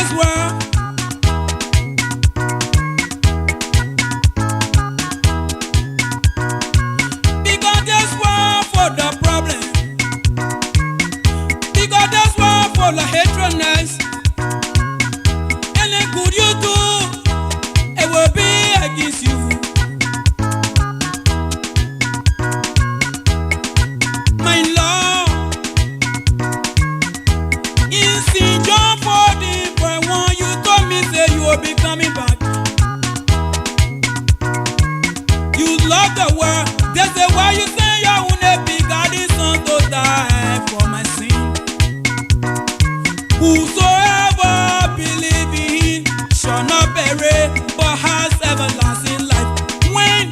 this world. Because this world full of problem. Because this world full of hatredness. Any good you do, it will be against you. My Lord, in St. John 14:1, you told me say you will be coming back. You love the world, that's the why you say you won't be God's son to die for my sin. Whosoever believe in him shall not perish, but has everlasting life. When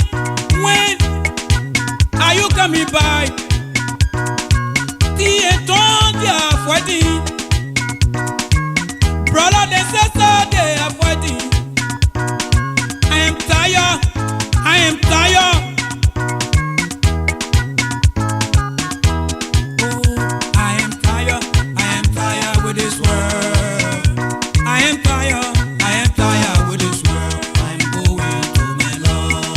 are you coming back? Brother, they say they are fighting. I am tired. I am tired. Oh, I am tired. I am tired with this world. I am tired. I am tired with this world. I'm going to my Lord.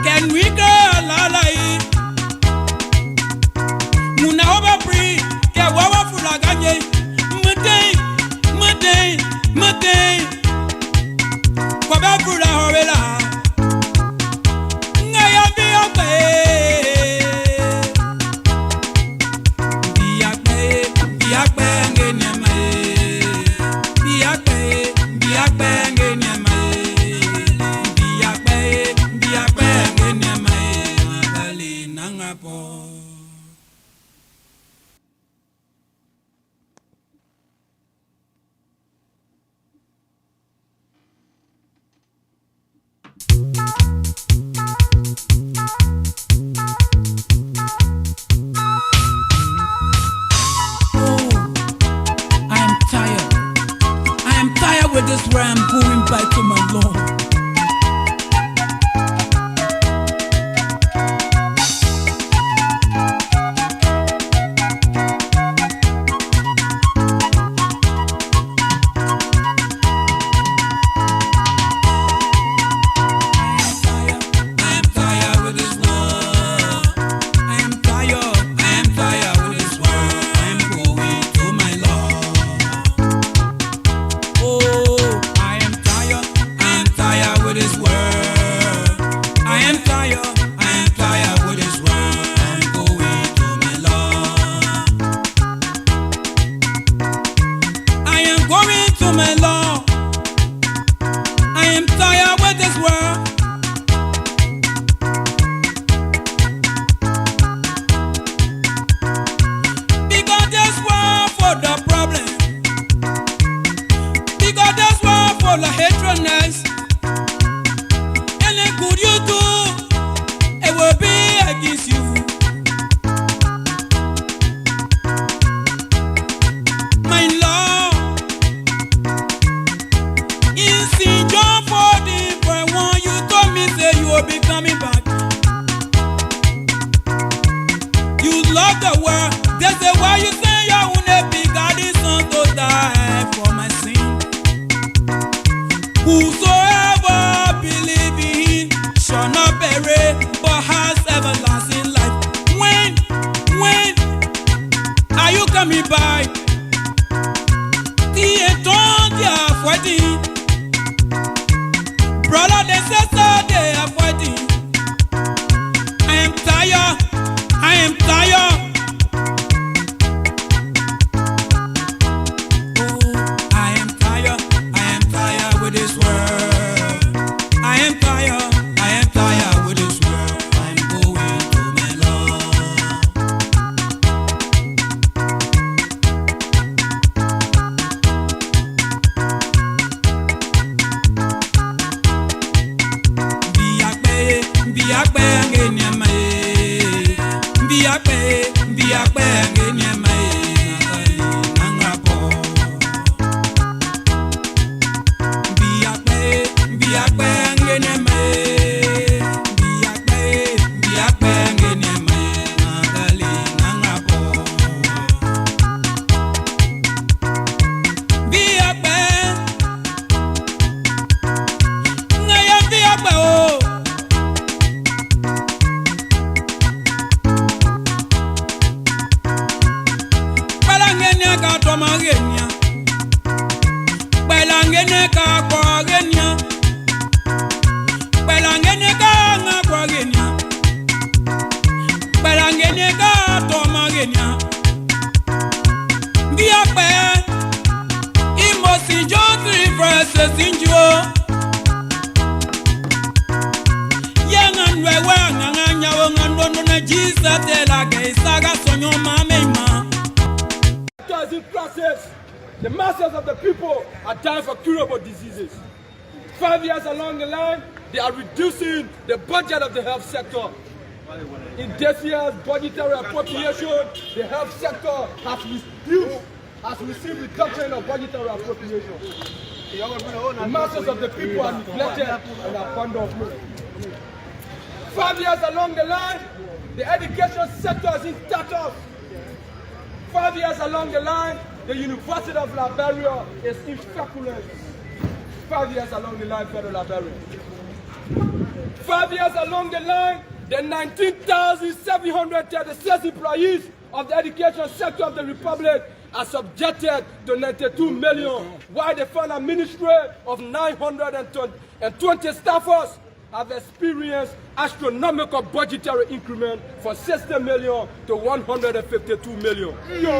Can we go la la? Muna over free, get wawa fula ganye. Mate, kwa fula hovela. Ngaya biakwe, ngene mae. Biakwe ngene mae. Biakwe ngene mae. Magali nangapo. With this where I'm going back to my Lord. Love the world, that's the why you say you me by? They are fighting. Brother, they they are fighting. I am tired. I am tired. Oh, I am tired. I am tired with this world. I am tired. I am tired with this world. I'm going to my Lord. The masses of the people are dying for curable diseases. 5 years along the line, they are reducing the budget of the health sector. In this year's budgetary appropriation, the health sector has received reduction of budgetary appropriation. The masses of the people are neglected and abandoned. 5 years along the line, the education sector is in status. 5 years along the line, the University of Liberia is in feculence. 5 years along the line, Federal Liberia. 5 years along the line, the 19,736 employees of the education sector of the Republic are subjected to 92 million, while the final ministry of 920 staffers have experienced astronomical budgetary increment from 60 million to 152 million. Yo!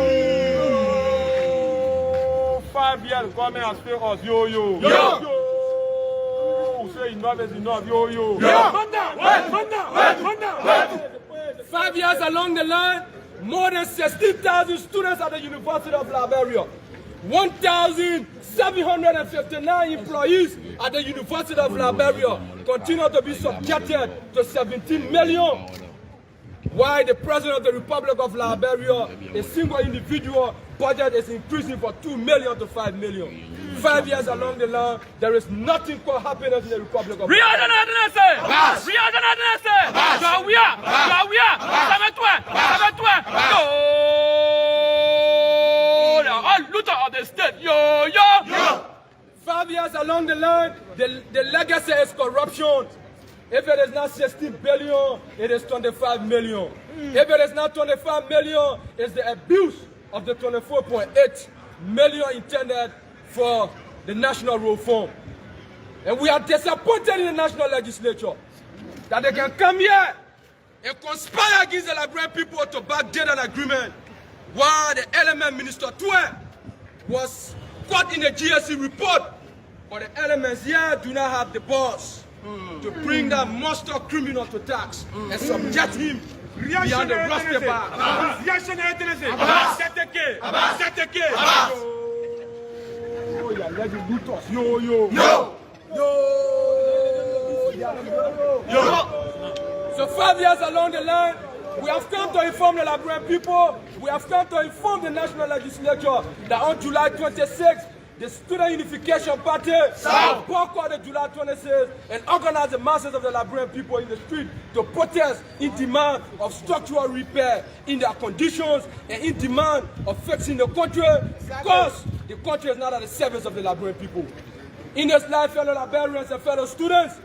5 years, government has failed us. Yo, yo. Yo! Yo! Say enough is enough. Yo, yo. Yo! 5 years along the line, more than 16,000 students at the University of Liberia, 1,759 employees at the University of Liberia continue to be subjected to 17 million. While the President of the Republic of Liberia, a single individual budget is increasing from 2 million to 5 million. 5 years along the line, there is nothing called happiness in the Republic of Liberia. Of the state. Yo, yo, yo. 5 years along the line, the legacy is corruption. If it is not 16 billion, it is 25 million. If it is not 25 million, it's the abuse of the 24.8 million intended for the national reform. And we are disappointed in the national legislature that they can come here and conspire against the Liberian people to backdate an agreement, while the element Minister Tue was caught in the GSC report, but the elements here do not have the balls to bring that monster criminal to tax and subject him beyond the rusty bar. Yo, yo. So 5 years along the line, we have come to inform the Liberian people, we have come to inform the national legislature that on July 26th, the Student Unification Party will boycott the July 26th and organize the masses of the Liberian people in the street to protest in demand of structural repair in their conditions and in demand of fixing the country, because the country is not at the service of the Liberian people. In this life, fellow Liberians and fellow students,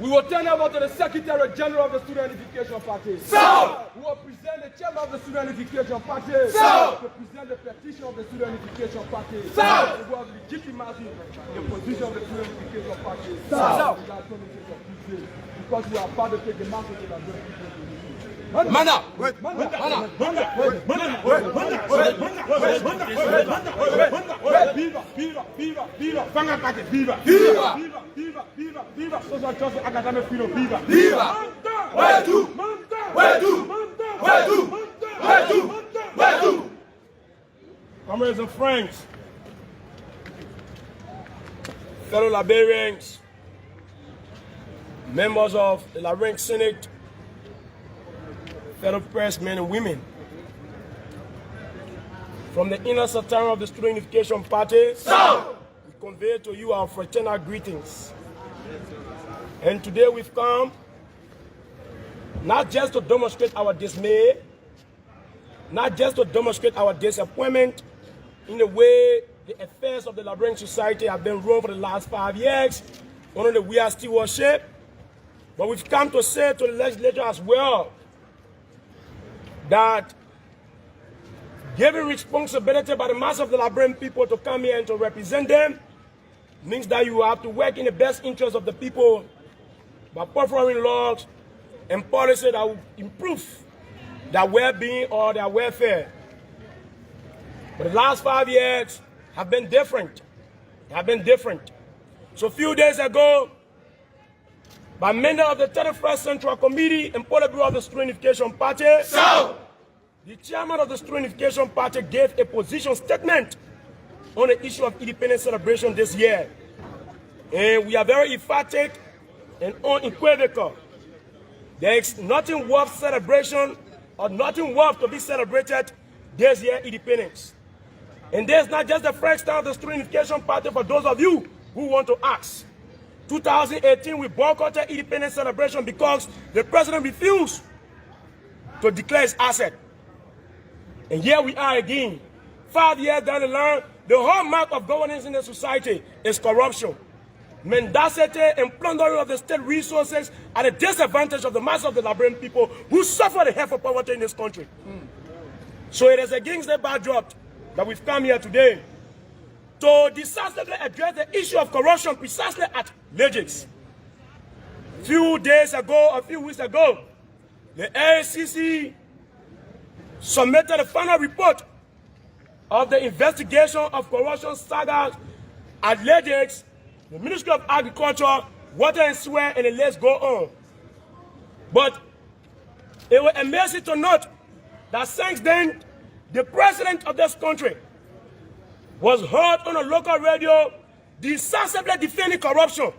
We will turn over to the Secretary General of the Student Unification Party. So, We will present the Chairman of the Student Unification Party. So, to present the petition of the Student Unification Party. So, we will legitimize the position of the Student Unification Party. So, because we are about to take the message of the people. man up! Viva! Social justice academic freedom, viva! Viva! Where to? Comrades and friends, fellow Liberians, members of the Liberian Senate, fellow pressmen and women, from the inner sanctum of the Student Unification Party, So, we convey to you our fraternal greetings. And today we've come not just to demonstrate our dismay, not just to demonstrate our disappointment in the way the affairs of the Liberian society have been run for the last 5 years under the weird stewardship, but we've come to say to the legislature as well that giving responsibility by the mass of the Liberian people to come here and to represent them means that you have to work in the best interest of the people by performing laws and policies that will improve their well-being or their welfare. But the last 5 years have been different. They have been different. So a few days ago, by member of the 31st Central Committee and Politburo of the Student Unification Party, So, the chairman of the Student Unification Party gave a position statement on the issue of independence celebration this year. And we are very emphatic and unequivocal. There is nothing worth celebration or nothing worth to be celebrated this year independence. And there's not just the first time of the Student Unification Party for those of you who want to ask. 2018, we boycotted independence celebration because the president refused to declare his asset. And here we are again. 5 years down the line, the hallmark of governance in the society is corruption. Mendacity and plundering of the state resources at the disadvantage of the mass of the Liberian people who suffer the hell of poverty in this country. So it is against the backdrop that we've come here today to decisively address the issue of corruption precisely at Legis. A few weeks ago, the AICC submitted the final report of the investigation of corruption saga at Legis, the Ministry of Agriculture, Water and Sewer, and the list go on. But it was amazing to note that since then, the president of this country was heard on a local radio decisively defending corruption.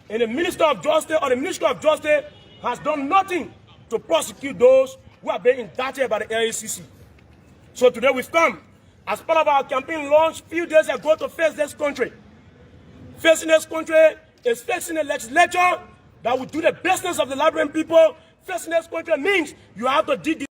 And the Minister of Justice or the Ministry of Justice has done nothing to prosecute those who have been indicted by the AICC. So today we've come as part of our campaign launch a few days ago to face this country. Facing this country is facing a legislature that will do the business of the Liberian people. Facing this country means you have to dig the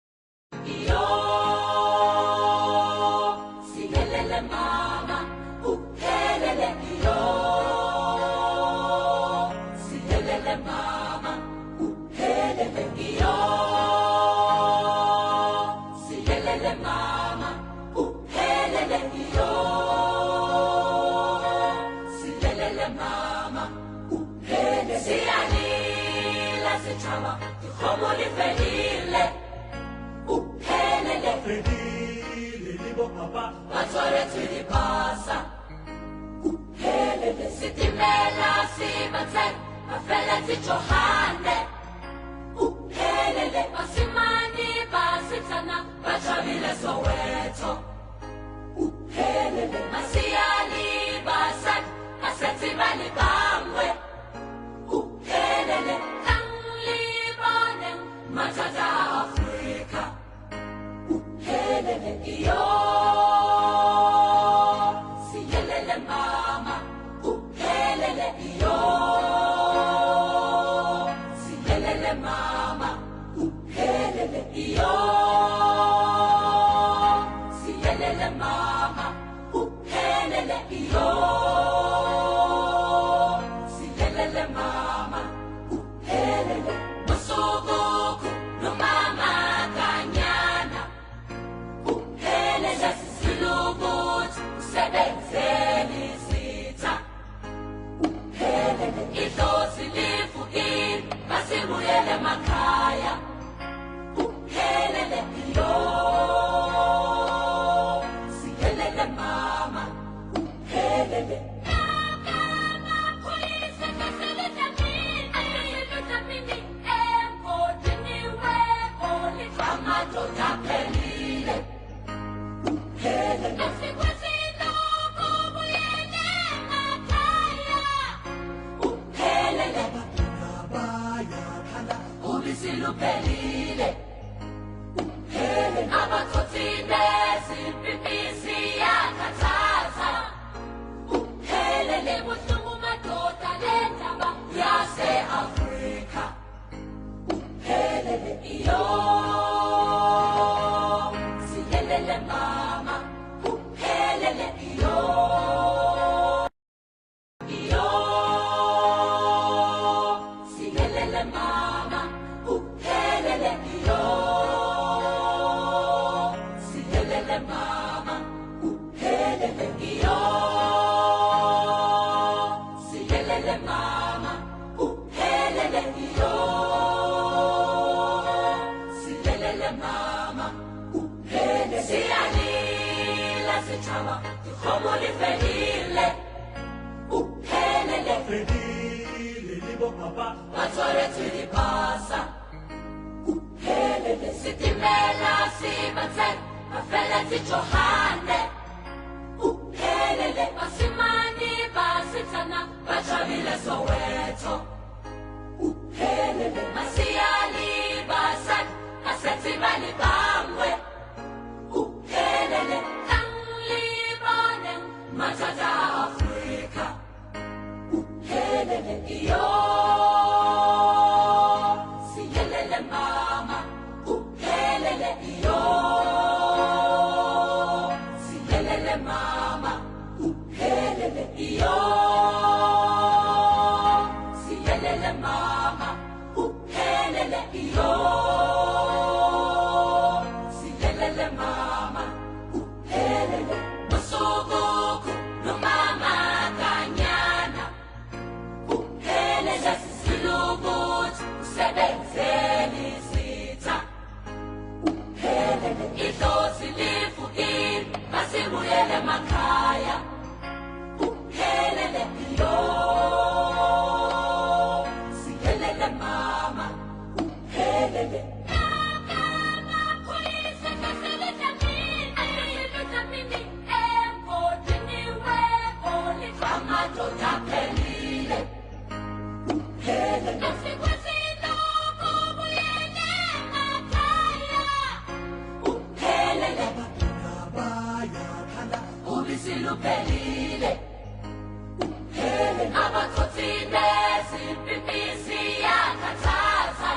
Masibuyele makaya, uphelele iyo. Siyelele mama, uphelele. Silupelile, abathotile simpipisi yakathatha, uphelele buhlungu madoda lendaba yase-Afrika, uphelele iyo, siyelele mama, uphelele iyo, iyo, siyelele mama. Uphelele iyo, siyelele mama. Uphelele iyo, siyelele mama. Uphelele iyo, siyelele mama. Uphelele siyalila sitshaba, dikgomo di fedile. Uphelele fedile libo papa, ba tshwaretswe dipasa. Uphelele sitimela sibatse, bafeletse Johane. Uphelele basimane basitsana, bajabile Soweto. Uphelele masiyali basat, asetsi bali bangwe. Uphelele tanglibone, matata Afrika. Uphelele iyo, siyelele mama. Uphelele iyo, siyelele mama. Uphelele iyo, siyelele mama. Uphelele iyo, siyelele mama. Uphelele masukuku nomama kanyana. Uphelele silubuthi usebenzeni sitha. Uphelele idlozi livukile, masibuyele makhaya. Uphelele iyo, siyelele mama. Uphelele amadoda aphelile. Uphelele uphelele ubisi luphelile. Uphelele abathotile simpipisi yakathatha.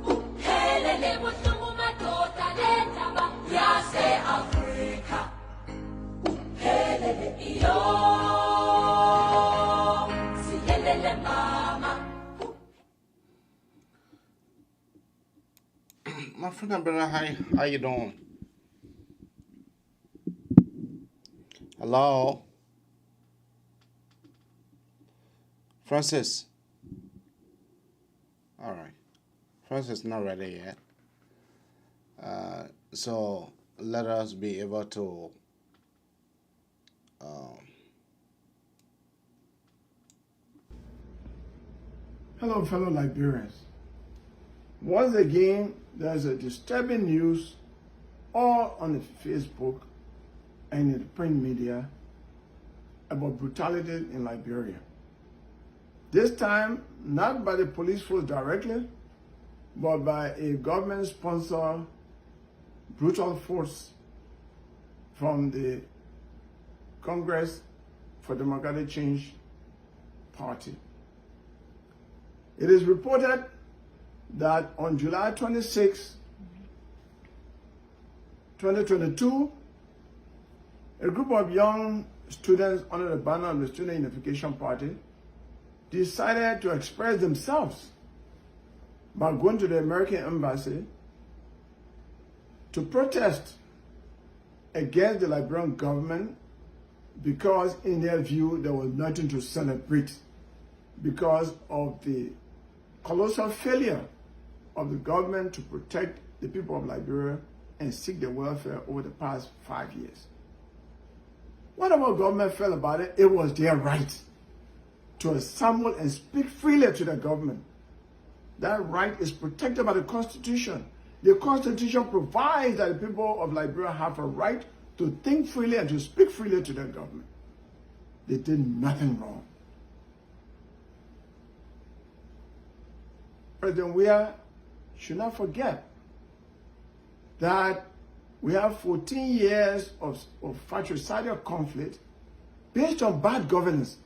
Uphelele buhlungu madoda lendaba yase-Afrika. Uphelele iyo, siyelele mama. My friend and brother, how you doing? Hello? Francis? Alright. Francis not ready yet. So let us be able to Hello, fellow Liberians. Once again, there's a disturbing news all on the Facebook and in the print media about brutality in Liberia. This time, not by the police force directly, but by a government-sponsored brutal force from the Congress for Democratic Change Party. It is reported that on July 26, 2022, a group of young students under the banner of the Student Unification Party decided to express themselves by going to the American Embassy to protest against the Liberian government because, in their view, there was nothing to celebrate because of the colossal failure of the government to protect the people of Liberia and seek their welfare over the past 5 years. Whatever government felt about it, it was their right to assemble and speak freely to the government. That right is protected by the Constitution. The Constitution provides that the people of Liberia have a right to think freely and to speak freely to their government. They did nothing wrong. President Weah should not forget that we have 14 years of fratricidal conflict based on bad governance,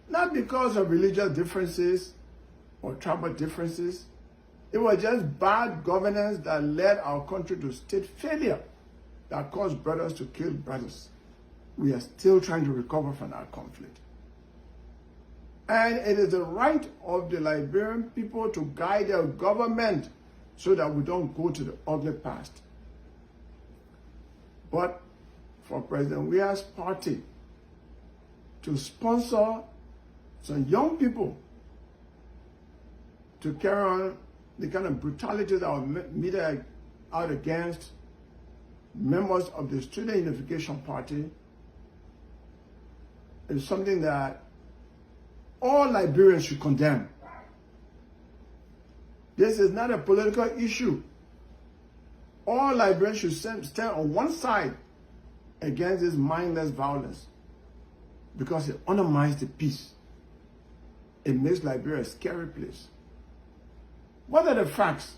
not because of religious differences or tribal differences. It was just bad governance that led our country to state failure that caused brothers to kill brothers. We are still trying to recover from that conflict. And it is the right of the Liberian people to guide their government so that we don't go to the ugly past. But for President Weah's party to sponsor some young people to carry on the kind of brutality that were meted out against members of the Student Unification Party is something that all Liberians should condemn. This is not a political issue. All Liberians should stand on one side against this mindless violence because it undermines the peace. It makes Liberia a scary place. What are the facts?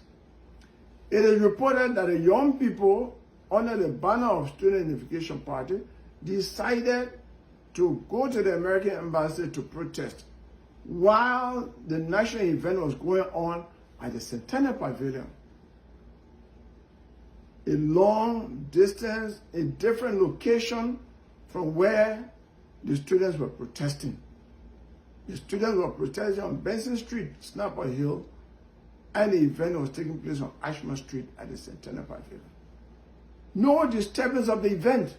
It is reported that the young people under the banner of Student Unification Party decided to go to the American embassy to protest while the national event was going on at the Centennial Pavilion. A long distance, a different location from where the students were protesting. The students were protesting on Benson Street, Snapper Hill, and the event was taking place on Ashman Street at the Centennial Pavilion. No disturbance of the event.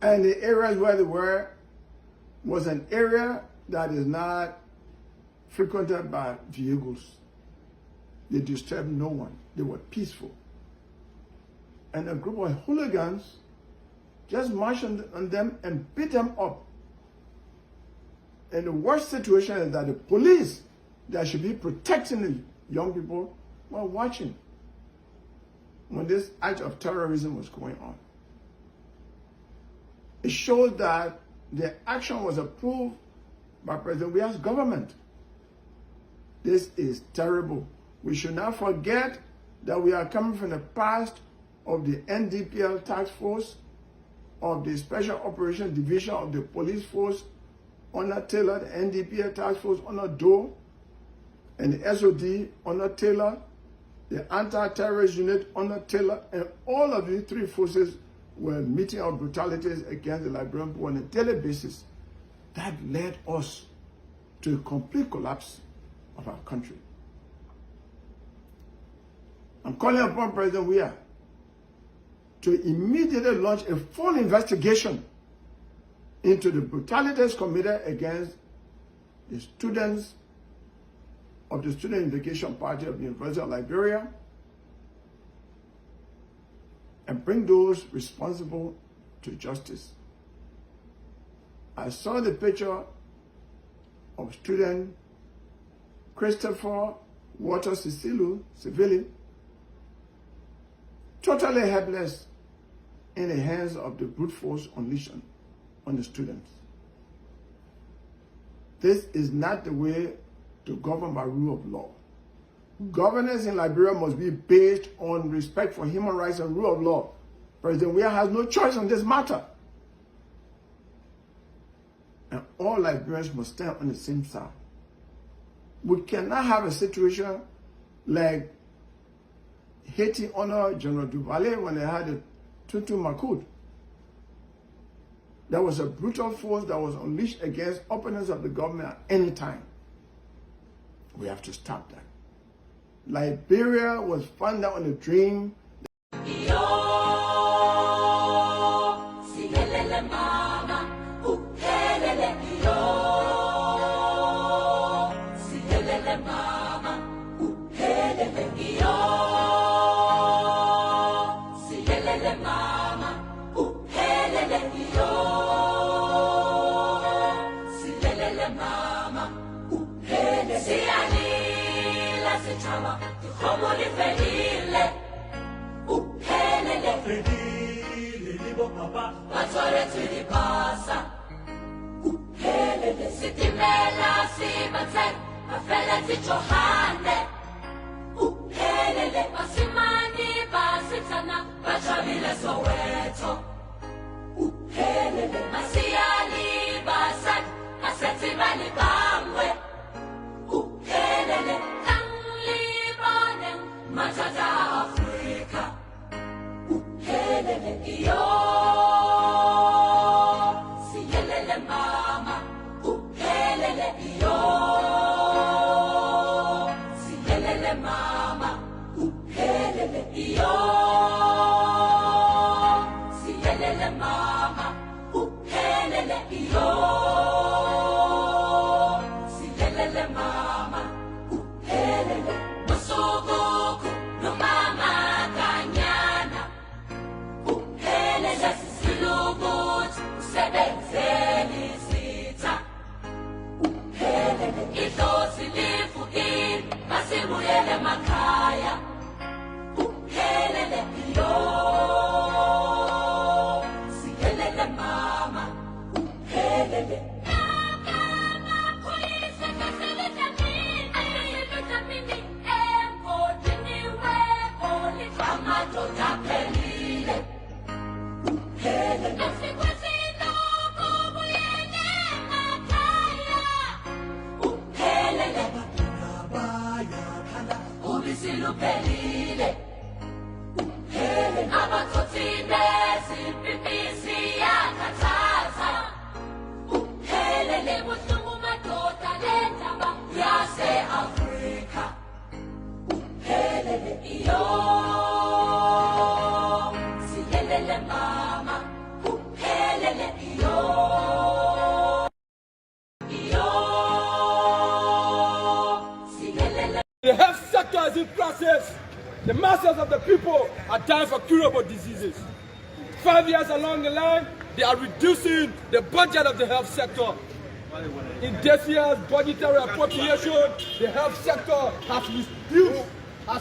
And the areas where they were was an area that is not frequented by vehicles. They disturbed no one. They were peaceful. And a group of hooligans just marched on them and beat them up. And the worst situation is that the police that should be protecting the young people were watching when this act of terrorism was going on. It shows that the action was approved by President Weah's government. This is terrible. We should not forget that we are coming from the past of the NDPL task force, of the Special Operations Division of the Police Force under Taylor, the NDPL task force under Doe, and the SOD under Taylor, the anti-terrorist unit under Taylor, and all of these three forces were meeting out brutalities against the Liberian people on a daily basis. That led us to a complete collapse of our country. I'm calling upon President Weah to immediately launch a full investigation into the brutalities committed against the students of the Student Unification Party of the University of Liberia and bring those responsible to justice. I saw the picture of student Christopher Walter Civilly, totally helpless in the hands of the brute force unleashed on the students. This is not the way to govern by rule of law. Governance in Liberia must be based on respect for human rights and rule of law. President Weah has no choice on this matter. And all Liberians must stand on the same side. We cannot have a situation like Haiti under General Duvalier when they had the Tutu Makud. That was a brutal force that was unleashed against opponents of the government at any time. We have to stop that. Liberia was founded on a dream. fedile libo papa batshwaretswe dipasa helele setimela se batse bafeletse Johane helele basimane basetsana bathabile Soweto helele masiali basat asetse bale bangwe helele tanglibane matata Afrika helele iyo siyelele mama helele iyo siyelele mama helele iyo siyelele mama helele iyo siyelele mama helele mosokoko no mama kanyana helele silubut sebenzeli sitha helele idlozi lifuki basibuyele makhaya helele iyo siyelele mama helele Silupelile hele abathotine sipipisi yakathatha hele lebuhlungu madoda lendaba yase Afrika hele iyo siyelele mama hele iyo siyelele. The health sector is in crisis. The masses of the people are dying for curable diseases. 5 years along the line, they are reducing the budget of the health sector. In this year's budgetary appropriation, the health sector has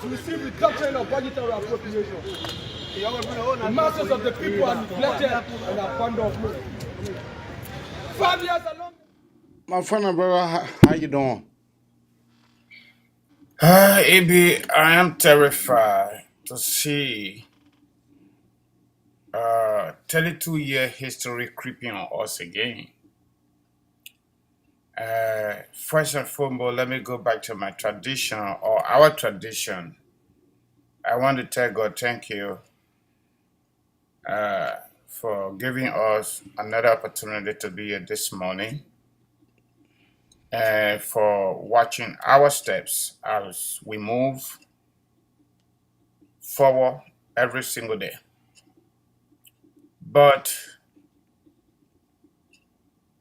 received reduction of budgetary appropriation. The masses of the people are neglected and abandoned. 5 years along. My friend and brother, how you doing? AB, I am terrified to see 32-year history creeping on us again. First and foremost, let me go back to my tradition or our tradition. I want to tell God thank you for giving us another opportunity to be here this morning and for watching our steps as we move forward every single day. But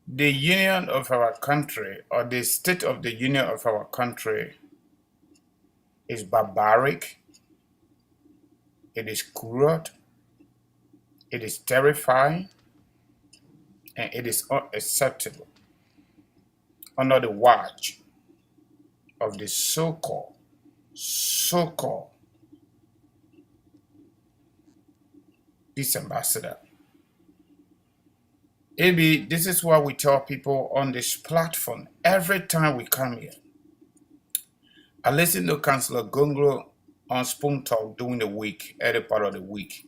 the union of our country or the state of the union of our country is barbaric, it is cruel, it is terrifying, and it is unacceptable under the watch of the so-called peace ambassador. AB, this is what we tell people on this platform every time we come here. I listen to Councillor Gonglo on Spoon Talk during the week, every part of the week.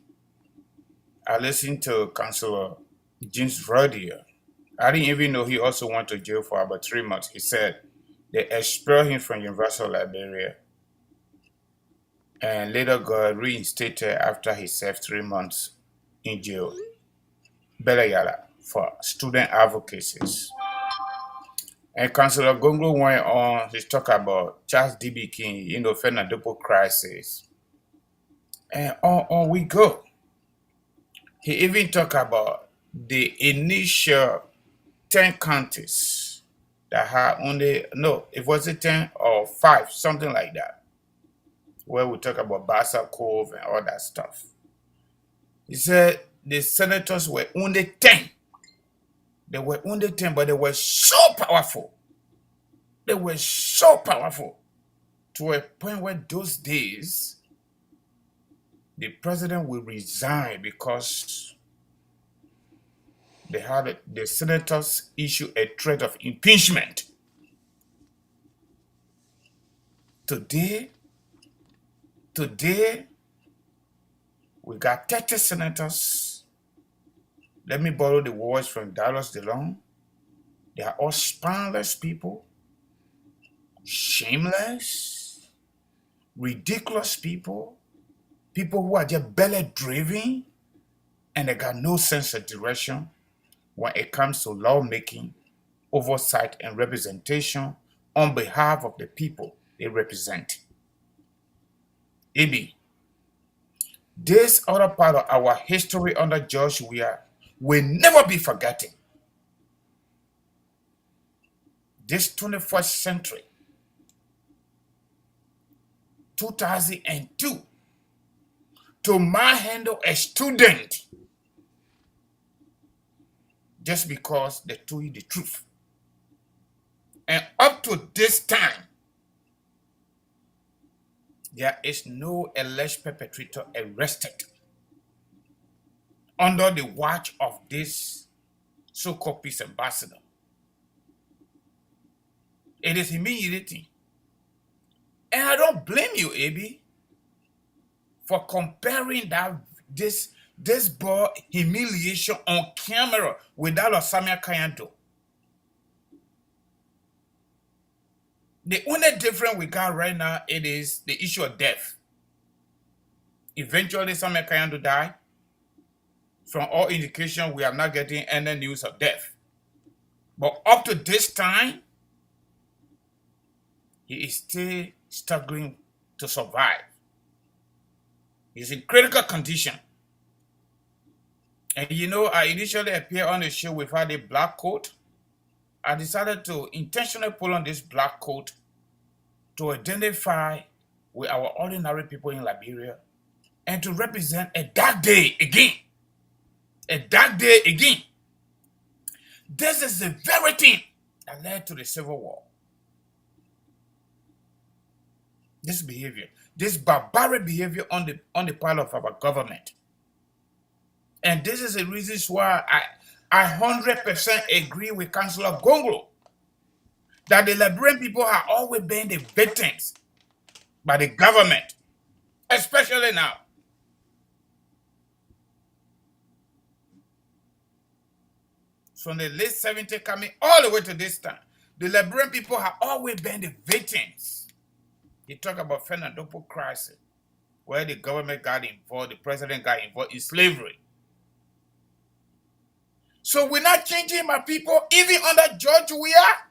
I listen to Councillor James Rodier. I didn't even know he also went to jail for about 3 months. He said they expelled him from University of Liberia and later got reinstated after he served 3 months in jail. Belayala for student advocacies. And Councillor Gonglo went on, he talked about Charles D.B. King, Fernando crisis. And on we go. He even talked about the initial 10 counties that had only, no, it was 10 or 5, something like that, where we talk about Bassa Cove and all that stuff. He said the senators were only 10. They were only 10, but they were so powerful. They were so powerful to a point where those days, the president will resign because the senators issue a threat of impeachment. Today, we got 30 senators. Let me borrow the words from Dallas DeLong. They are all spineless people, shameless, ridiculous people who are just belly driven, and they got no sense of direction when it comes to lawmaking, oversight, and representation on behalf of the people they represent. AB, this other part of our history under George Weah will never be forgotten. This 21st century, 2002, to manhandle a student just because they told you the truth. And up to this time, there is no alleged perpetrator arrested under the watch of this so-called peace ambassador. It is humiliating. And I don't blame you, AB, for comparing this boy humiliation on camera with that of Samuel Kayando. The only difference we got right now, it is the issue of death. Eventually, Samuel Kayando died. From all indication, we are not getting any news of death. But up to this time, he is still struggling to survive. He's in critical condition. And you know, I initially appeared on the show without a black coat. I decided to intentionally put on this black coat to identify with our ordinary people in Liberia and to represent a dark day again. A dark day again. This is the very thing that led to the Civil War. This behavior, this barbaric behavior on the part of our government. And this is the reasons why I 100% agree with Councillor Gonglo that the Liberian people have always been the victims by the government, especially now. From the late 70s coming all the way to this time, the Liberian people have always been the victims. You talk about Fernandopo crisis, where the government got involved, the president got involved in slavery. So we're not changing my people, even under George Weah,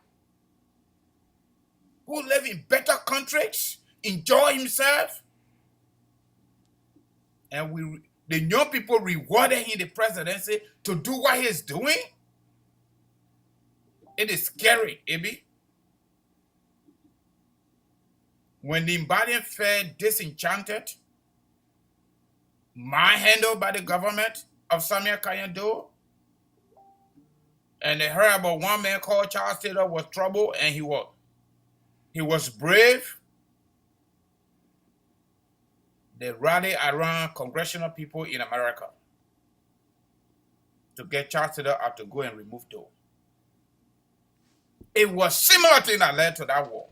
who live in better countries, enjoy himself, and the young people rewarded him the presidency to do what he's doing. It is scary, Abi. When the Liberian felt disenchanted, manhandled by the government of Samuel Kayando, and they heard about one man called Charles Taylor was trouble, and he was brave. They rallied around congressional people in America to get Charles Taylor out to go and remove Doe. It was similar thing that led to that war.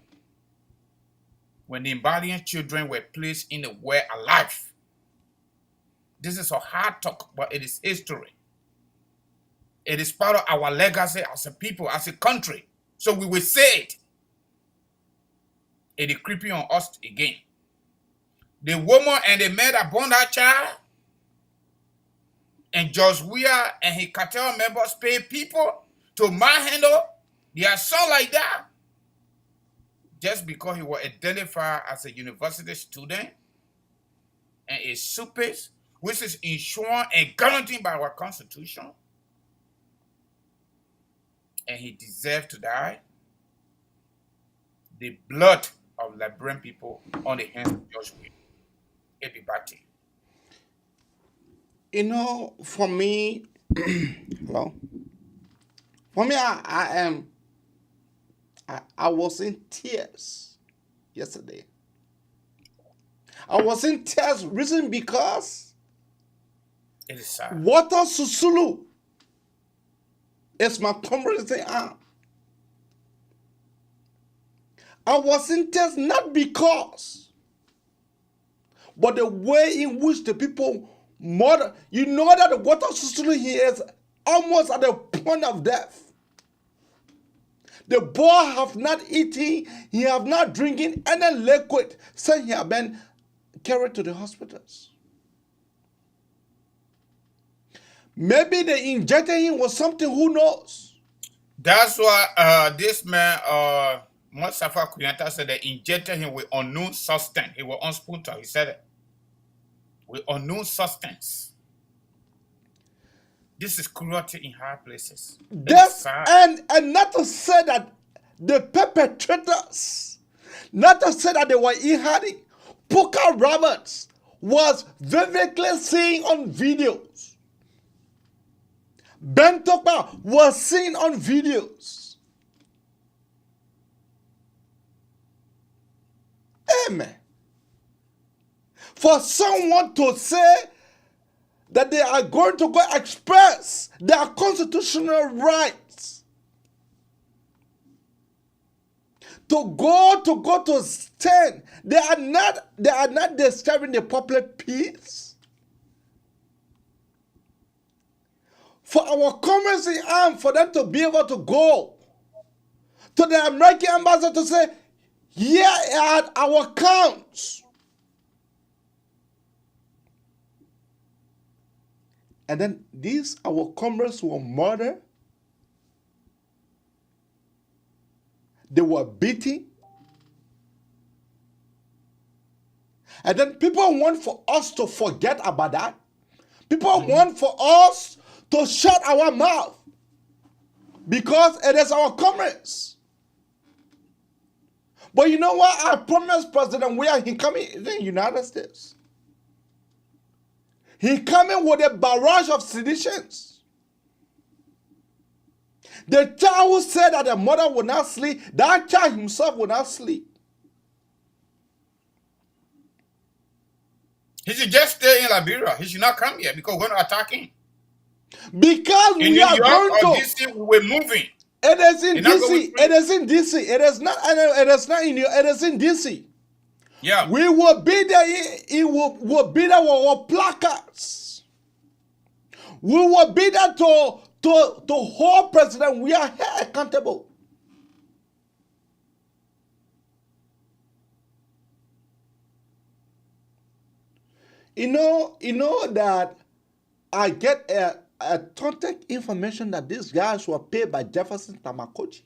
When the Liberian children were placed in the well alive. This is a hard talk, but it is history. It is part of our legacy as a people, as a country. So we will say it. It is creeping on us again. The woman and the man that born that child, and George Weah and his cartel members pay people to manhandle their son like that, just because he was identified as a university student and a supers, which is insured and guaranteed by our Constitution, and he deserved to die. The blood of Liberian people on the hands of George Weah. Everybody. You know, for me, hello. For me, I was in tears yesterday. I was in tears. Reason because It is sad. Water Susulu is my community arm. I was in tears not because, but the way in which the people murder. You know that the Water Susulu here is almost at the point of death. The boy have not eaten, he have not drinking any liquid, so he have been carried to the hospitals. Maybe they injected him with something, who knows? That's why this man, Mustafa Kuyanta, said they injected him with unknown substance. He was on splinter. He said it. With unknown substance. This is cruelty in high places. And not to say that the perpetrators, not to say that they were jihadi, Puka Roberts was vividly seen on videos. Bentopa was seen on videos. Amen. For someone to say that they are going to go express their constitutional rights, to go to stand, they are not disturbing the public peace. For our commerce arm, for them to be able to go to the American ambassador to say, here are our counts. And then these our comrades were murdered. They were beaten. And then people want for us to forget about that. People want for us to shut our mouth because it is our comrades. But you know what? I promised President Weah he coming in the United States. He coming with a barrage of seditions. The child who said that the mother would not sleep, that child himself would not sleep. He should just stay in Liberia. He should not come here because we're not attacking. Because in we are New York going or to. DC, we're moving. It is in DC. It is in DC. It is not. It is not in New York. It is in DC. Yeah. We will be there. It will be there with our placards. We will be there to hold President. We are here accountable. You know that I get a authentic information that these guys were paid by Jefferson Tamakochi.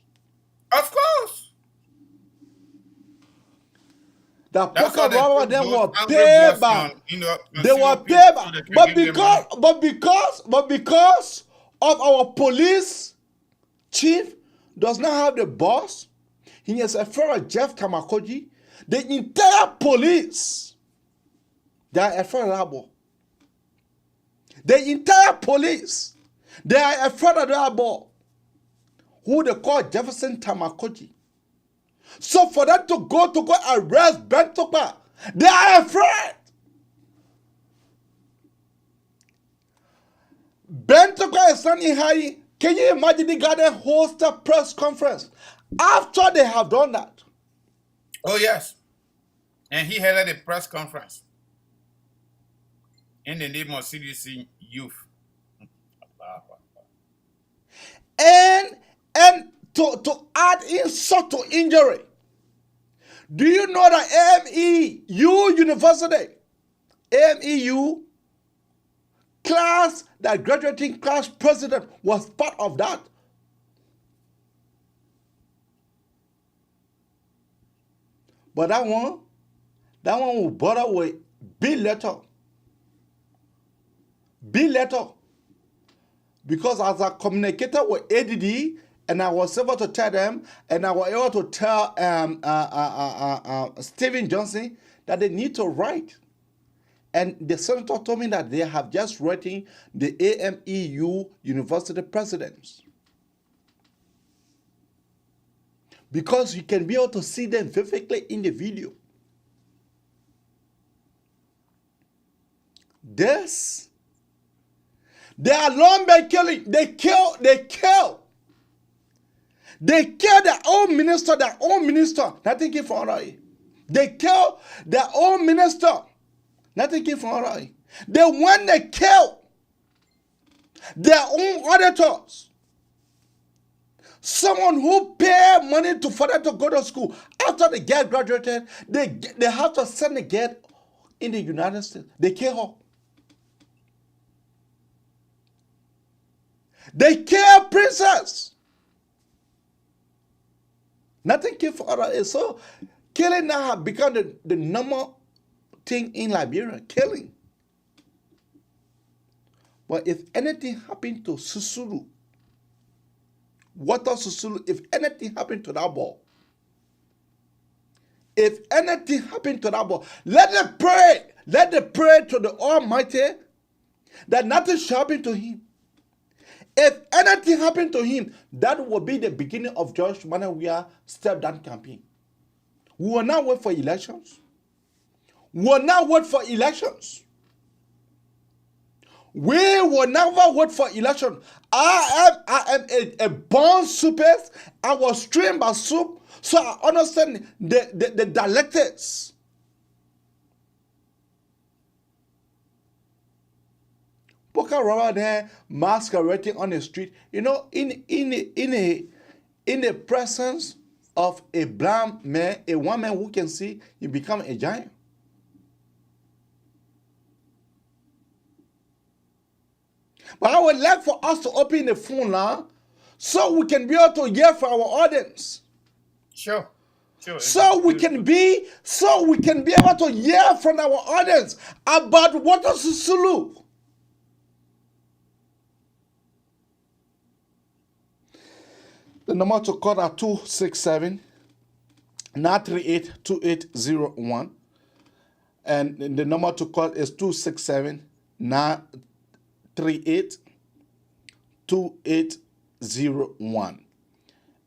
Of course. The poker robber them were paid by. They were paid by. But because of our police chief does not have the boss, he is a fellow Jeff Tamakochi. The entire police, they are a fellow. The entire police, they are a fellow who they call Jefferson Tamakochi. So for them to go arrest Bentopa, they are afraid. Bentopa is standing high. Can you imagine the guy that host a press conference after they have done that? Oh yes, and he held a press conference in the name of CDC youth. And to add insult to injury, do you know that AMEU University, AMEU class, that graduating class president was part of that? But that one will bother with big letter. Big letter. Because as I communicated with ADD, and I was able to tell them, and I was able to tell Stephen Johnson that they need to write. And the senator told me that they have just written the AMEU University presidents. Because you can be able to see them vividly in the video. This. They are long been killing. They kill. They kill their own minister. Nothing came from Rai. They kill their own minister. Nothing came from Rai. They kill their own auditors. Someone who pay money for them to go to school. After they get graduated, they have to send the girl in the United States. They kill her. They kill princess. Nothing came for other. So killing now have become the normal thing in Liberia. Killing. But if anything happened to Susulu, Water Susulu, if anything happened to that ball, let them pray. Let them pray to the Almighty that nothing shall happen to him. If anything happened to him, that will be the beginning of George Manawia step-down campaign. We will not wait for elections. We will never wait for elections. I am a born soupist. I was trained by soup, so I understand the dialectics. Poker rubber there masquerading on the street. You know, in the presence of a blind man, a one man who can see, you become a giant. But I would like for us to open the phone now so we can be able to hear from our audience. Sure. So we can be able to hear from our audience about Water Susulu. The number to call are 267-938-2801. And the number to call is 267-938-2801.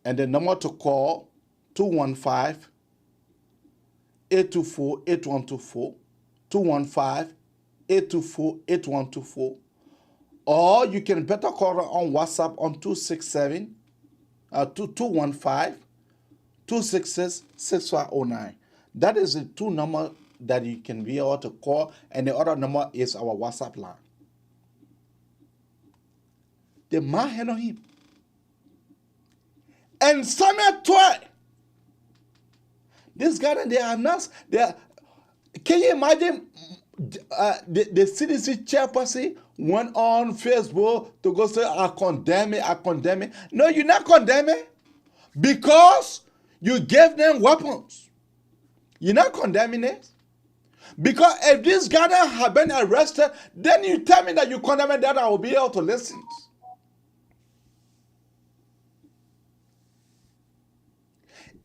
And the number to call 215-824-8124. 215-824-8124. Or you can better call her on WhatsApp on 266-6509. That is the two number that you can be able to call, and the other number is our WhatsApp line. The man handle him. And Samuel Toy. This guy, can you imagine the CDC chairperson went on Facebook to go say, I condemn it. No, you're not condemning because you gave them weapons. You're not condemning it. Because if this guy had been arrested, then you tell me that you condemn it, that I will be able to listen.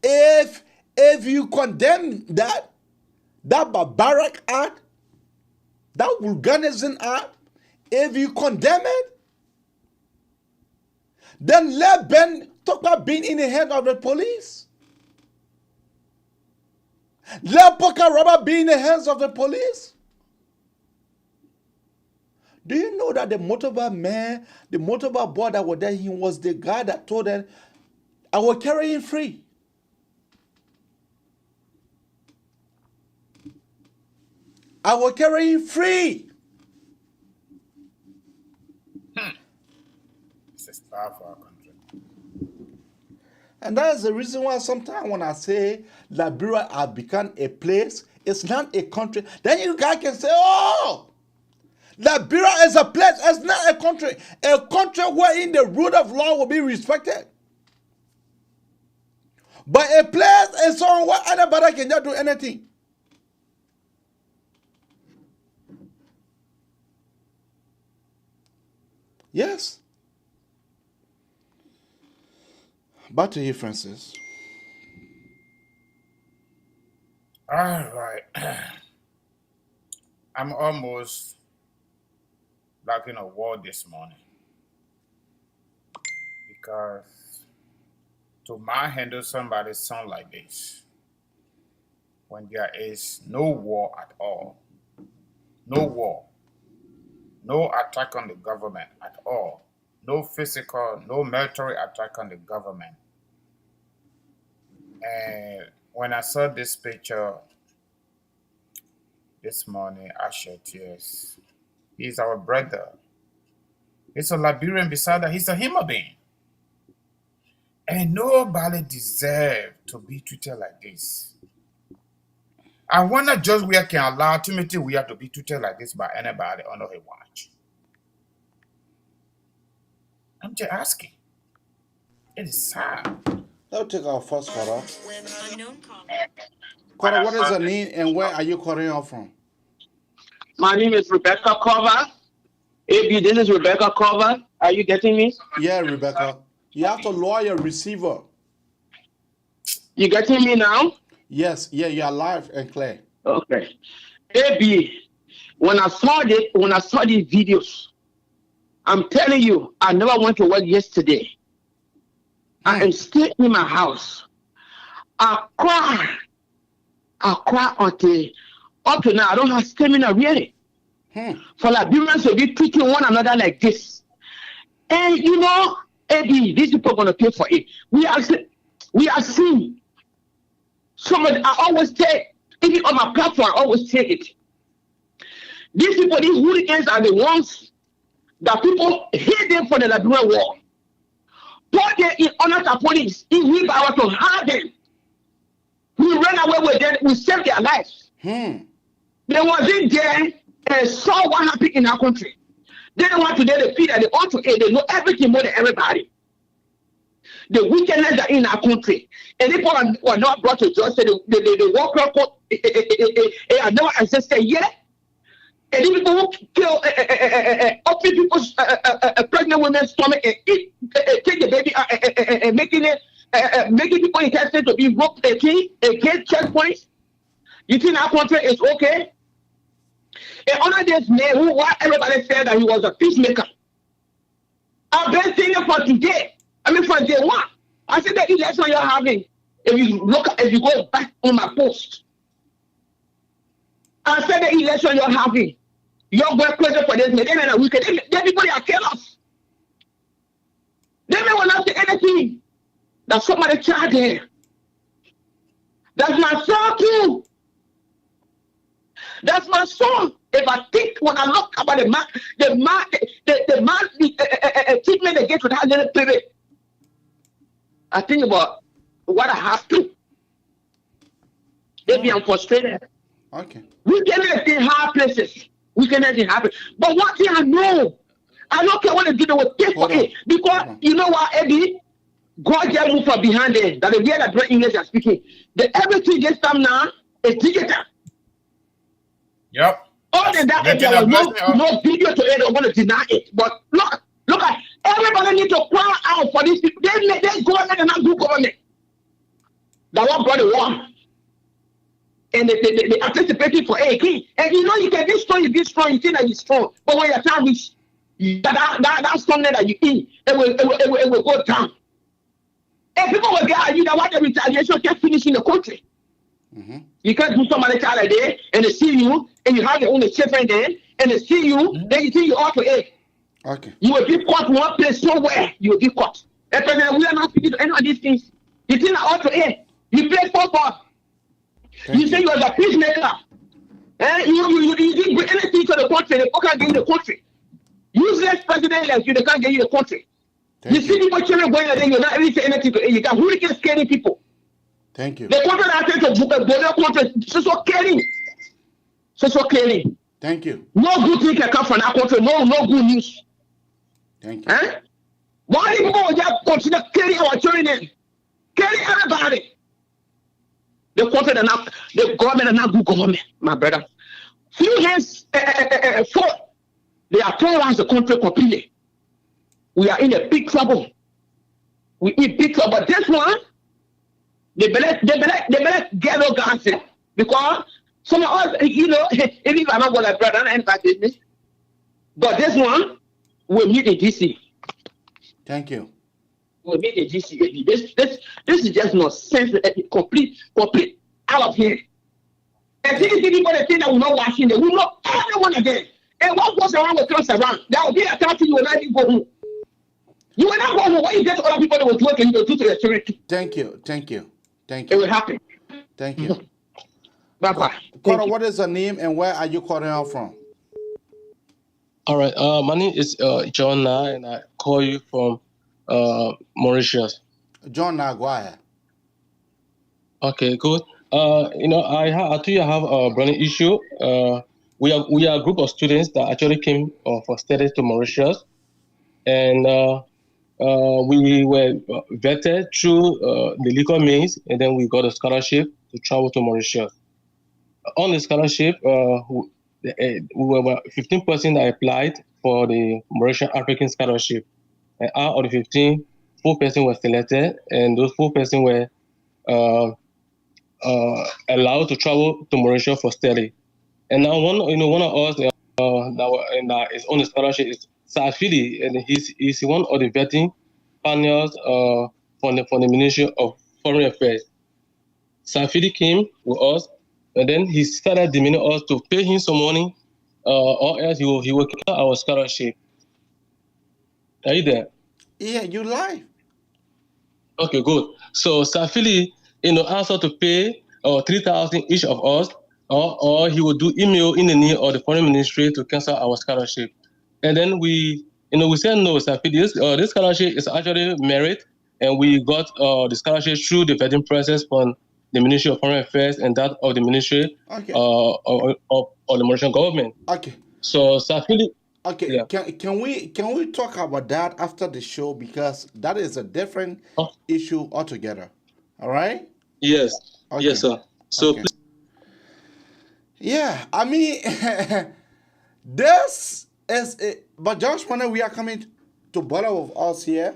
If you condemn that barbaric act, that vulgarism act, if you condemn it, then let Ben talk about being in the hands of the police. Let Poker Rubber be in the hands of the police. Do you know that the motorbike man, the motorbike boy that was there, he was the guy that told them, I will carry him free. I will carry him free. This is bad for our country. And that is the reason why sometimes when I say Liberia has become a place, it's not a country, then you guys can say, oh, Liberia is a place, it's not a country wherein the rule of law will be respected. But a place is somewhere where anybody can just do anything. Yes. Back to you, Francis. All right. I'm almost like in a war this morning. Because to manhandle somebody's son like this, when there is no war at all, no war, No attack on the government at all. No physical, no military attack on the government. And when I saw this picture this morning, I shed tears. He's our brother. He's a Liberian beside that. He's a human being. And nobody deserves to be treated like this. I wonder just we can allow Timothy we have to be treated like this by anybody under his watch. I'm just asking. It is sad. Let's take our first caller. Caller, what is your name and where are you calling off from? My name is Rebecca Cover. AB, this is Rebecca Cover. Are you getting me? Yeah, Rebecca. You have to lower your receiver. You getting me now? Yes, yeah, you are live and clear. Okay. AB, when I saw these videos, I'm telling you, I never went to work yesterday. I am still in my house. I cry until up to now. I don't have stamina really. For Liberians to be treating one another like this. And you know, Eddie, these people are going to pay for it. We are seeing. Somebody, I always say, even on my platform, I always say it. These people, these hooligans are the ones that people hate them for the Liberian war. Put them in honor to police, in wheelbarrow to hide them. We ran away with them, we saved their lives. They wasn't there and saw what happened in our country. They don't want to do the feed and they ought to aid. They know everything more than everybody. The wickedness are in our country. And people were not brought to justice. The war record are never existed yet. And these people who kill open people's pregnant women's stomach and eat, take the baby and making people intended to be roped against checkpoints. You think our country is okay? And under this man who everybody said that he was a peacemaker. I've been saying it for today. I mean for day one. I said that election you're having, if you go back on my post. I said the election you're having, you're going crazy for this man. They are wicked. They people are killers. They may will not say anything. That's somebody child there. That's my son too. That's my son. If I think when I look about the treatment they get to that little baby, I think about what I have to. Maybe I'm frustrated. Okay. We get in hard places. We can in hard places. But one thing I know, I don't care what they do, they will pay for it. Because you know what, Eddie? God just move from behind them. That the way that great English are speaking. Everything this time now is digital. Yep. Other than that, there was no video to it. I'm going to deny it. But look at everybody need to cry out for these people. They government and not good government. That one brought the war. And they anticipating for AK. And you know you can be strong, you think that you're strong. But when your time reach, that strong that you eat, it will go down. And people will get at you that what the retaliation can finish in the country. You can't do somebody child like that, and they see you, and you have your own children there, and they see you, then you think you ought to aid. Okay. You will be caught one place somewhere, you will be caught. And President, we are not speaking to any of these things. You think I ought to aid. You play football. You say you are a peacemaker. You didn't bring anything to the country, they can't get you the country. Useless president like you, they can't get you the country. You see people children going there, you're not really saying anything to aid. You got hooligans scaring people. Thank you. The country that says to border country, so caring. So caring. Thank you. No good thing can come from that country. No good news. Thank you. Why do people just consider carrying our children? Carry everybody. The country the government is not good government, my brother. Few hands for they are terrorized the country completely. We are in a big trouble. We in big trouble. But this one, they better get no guns in. Because some of us, you know, even if I'm not going to brother and back business. But this one will meet in DC. Thank you. We'll meet in DC. This is just nonsense. Complete out of here. And these people they think that we're not watching them. We know everyone again. And what goes around will comes around. There will be a time you will not go home. You will not go home. When you get other people that will work and you will do to the children. Thank you. It will happen. Thank you. Bye-bye. Cora, what is your name and where are you calling out from? All right. My name is John Na, and I call you from Mauritius. John Naguaya. Okay, good. I told you I have a burning issue. We are a group of students that actually came for studies to Mauritius, and we were vetted through the legal means, and then we got a scholarship to travel to Mauritius. On the scholarship, we were 15% that applied for the Mauritian African Scholarship. And out of the 15, 4% were selected, and those 4% were allowed to travel to Mauritius for study. And now one of us that is on the scholarship is Safili, and he's one of the vetting panels from the Ministry of Foreign Affairs. Safili came with us, and then he started demanding us to pay him some money, or else he will kill our scholarship. Are you there? Yeah, you live. Okay, good. So Safili, asked us to pay 3,000 each of us, or he would do email in the name of the foreign ministry to cancel our scholarship. And then we said no, Safili. This scholarship is actually merit, and we got the scholarship through the vetting process from the Ministry of Foreign Affairs and that of the Ministry of the Mauritian government. Okay. So Safili. Okay. Yeah. Can we talk about that after the show, because that is a different issue altogether. All right. Yes. Okay. Yes, sir. So. Okay. Yeah, I mean, this is it. But Josh, when we are coming to bother with us here.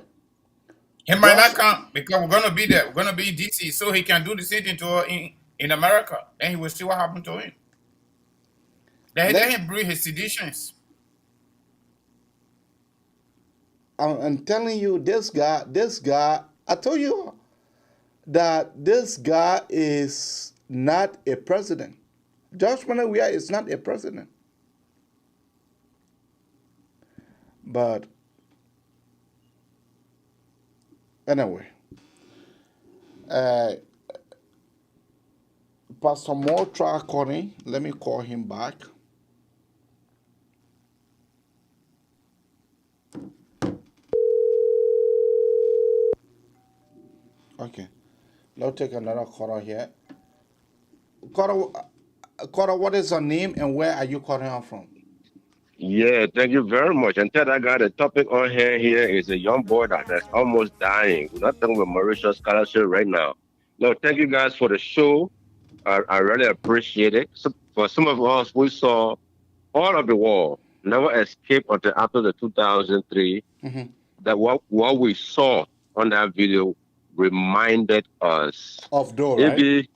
He might not come because we're gonna be there. We're gonna be in DC, so he can do the same thing to her in America, and he will see what happened to him. Then let him bring his seditions. I'm telling you, this guy, I told you that this guy is not a president. Josh Manawia is not a president. But anyway, Pastor Moore tried calling. Let me call him back. Okay, let's take another caller here. Caller, what is your name and where are you calling out from? Yeah, thank you very much. And tell I got a topic on here is a young boy that's almost dying. We're not talking about Mauritius scholarship right now. No, thank you guys for the show. I really appreciate it. So for some of us, we saw all of the war, never escaped until after the 2003. Mm-hmm. That what we saw on that video reminded us of right?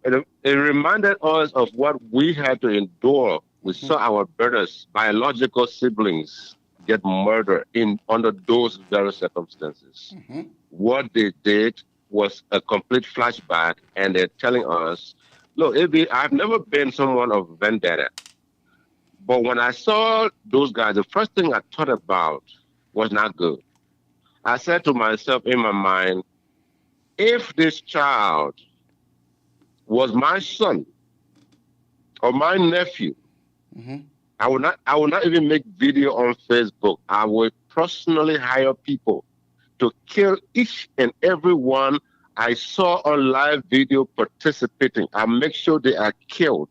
It reminded us of what we had to endure. We saw our brothers, biological siblings, get murdered under those very circumstances. Mm-hmm. What they did was a complete flashback, and they're telling us, look, I've never been someone of vendetta. But when I saw those guys, the first thing I thought about was not good. I said to myself in my mind, if this child was my son or my nephew, mm-hmm. I would not even make video on Facebook. I would personally hire people to kill each and every one I saw on live video participating. I make sure they are killed.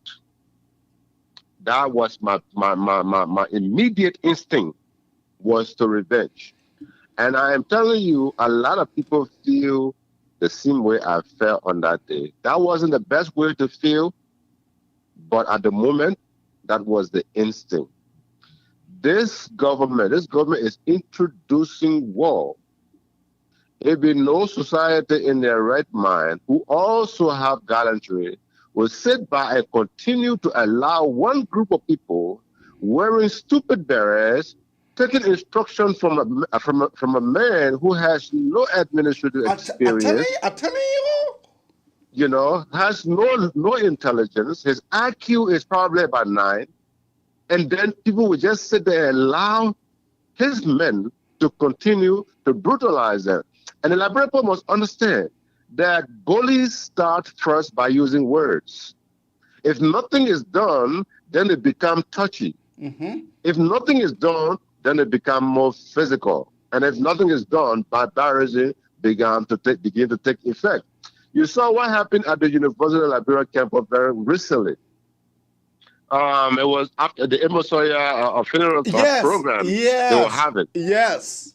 That was my immediate instinct, was to revenge. And I am telling you, a lot of people feel the same way I felt on that day. That wasn't the best way to feel, but at the moment, that was the instinct. This government is introducing war. There be no society in their right mind who also have gallantry will sit by and continue to allow one group of people wearing stupid berets, taking instruction from a man who has no administrative experience. I'm telling you. You know, has no intelligence. His IQ is probably about 9. and then people would just sit there and allow his men to continue to brutalize them. And the Liberian people must understand that bullies start first by using words. If nothing is done, then they become touchy. If nothing is done, then they become more physical. And if nothing is done, barbarism begin to take effect. You saw what happened at the University of Liberia campus very recently. It was after the Emosoya funeral program they were having. Yes.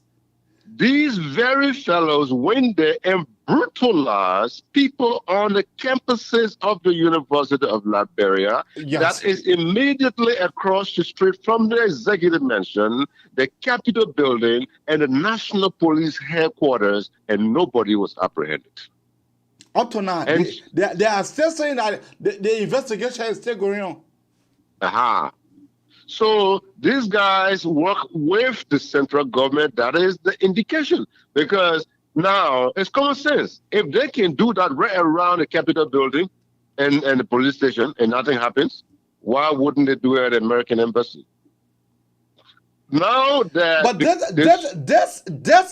These very fellows went there and brutalized people on the campuses of the University of Liberia. That is immediately across the street from the executive mansion, the Capitol building, and the National Police headquarters, and nobody was apprehended. Up to now, they are still saying that the investigation is still going on. So these guys work with the central government. That is the indication. Because now it's common sense. If they can do that right around the Capitol building and the police station and nothing happens, why wouldn't they do it at the American embassy? Now that... But this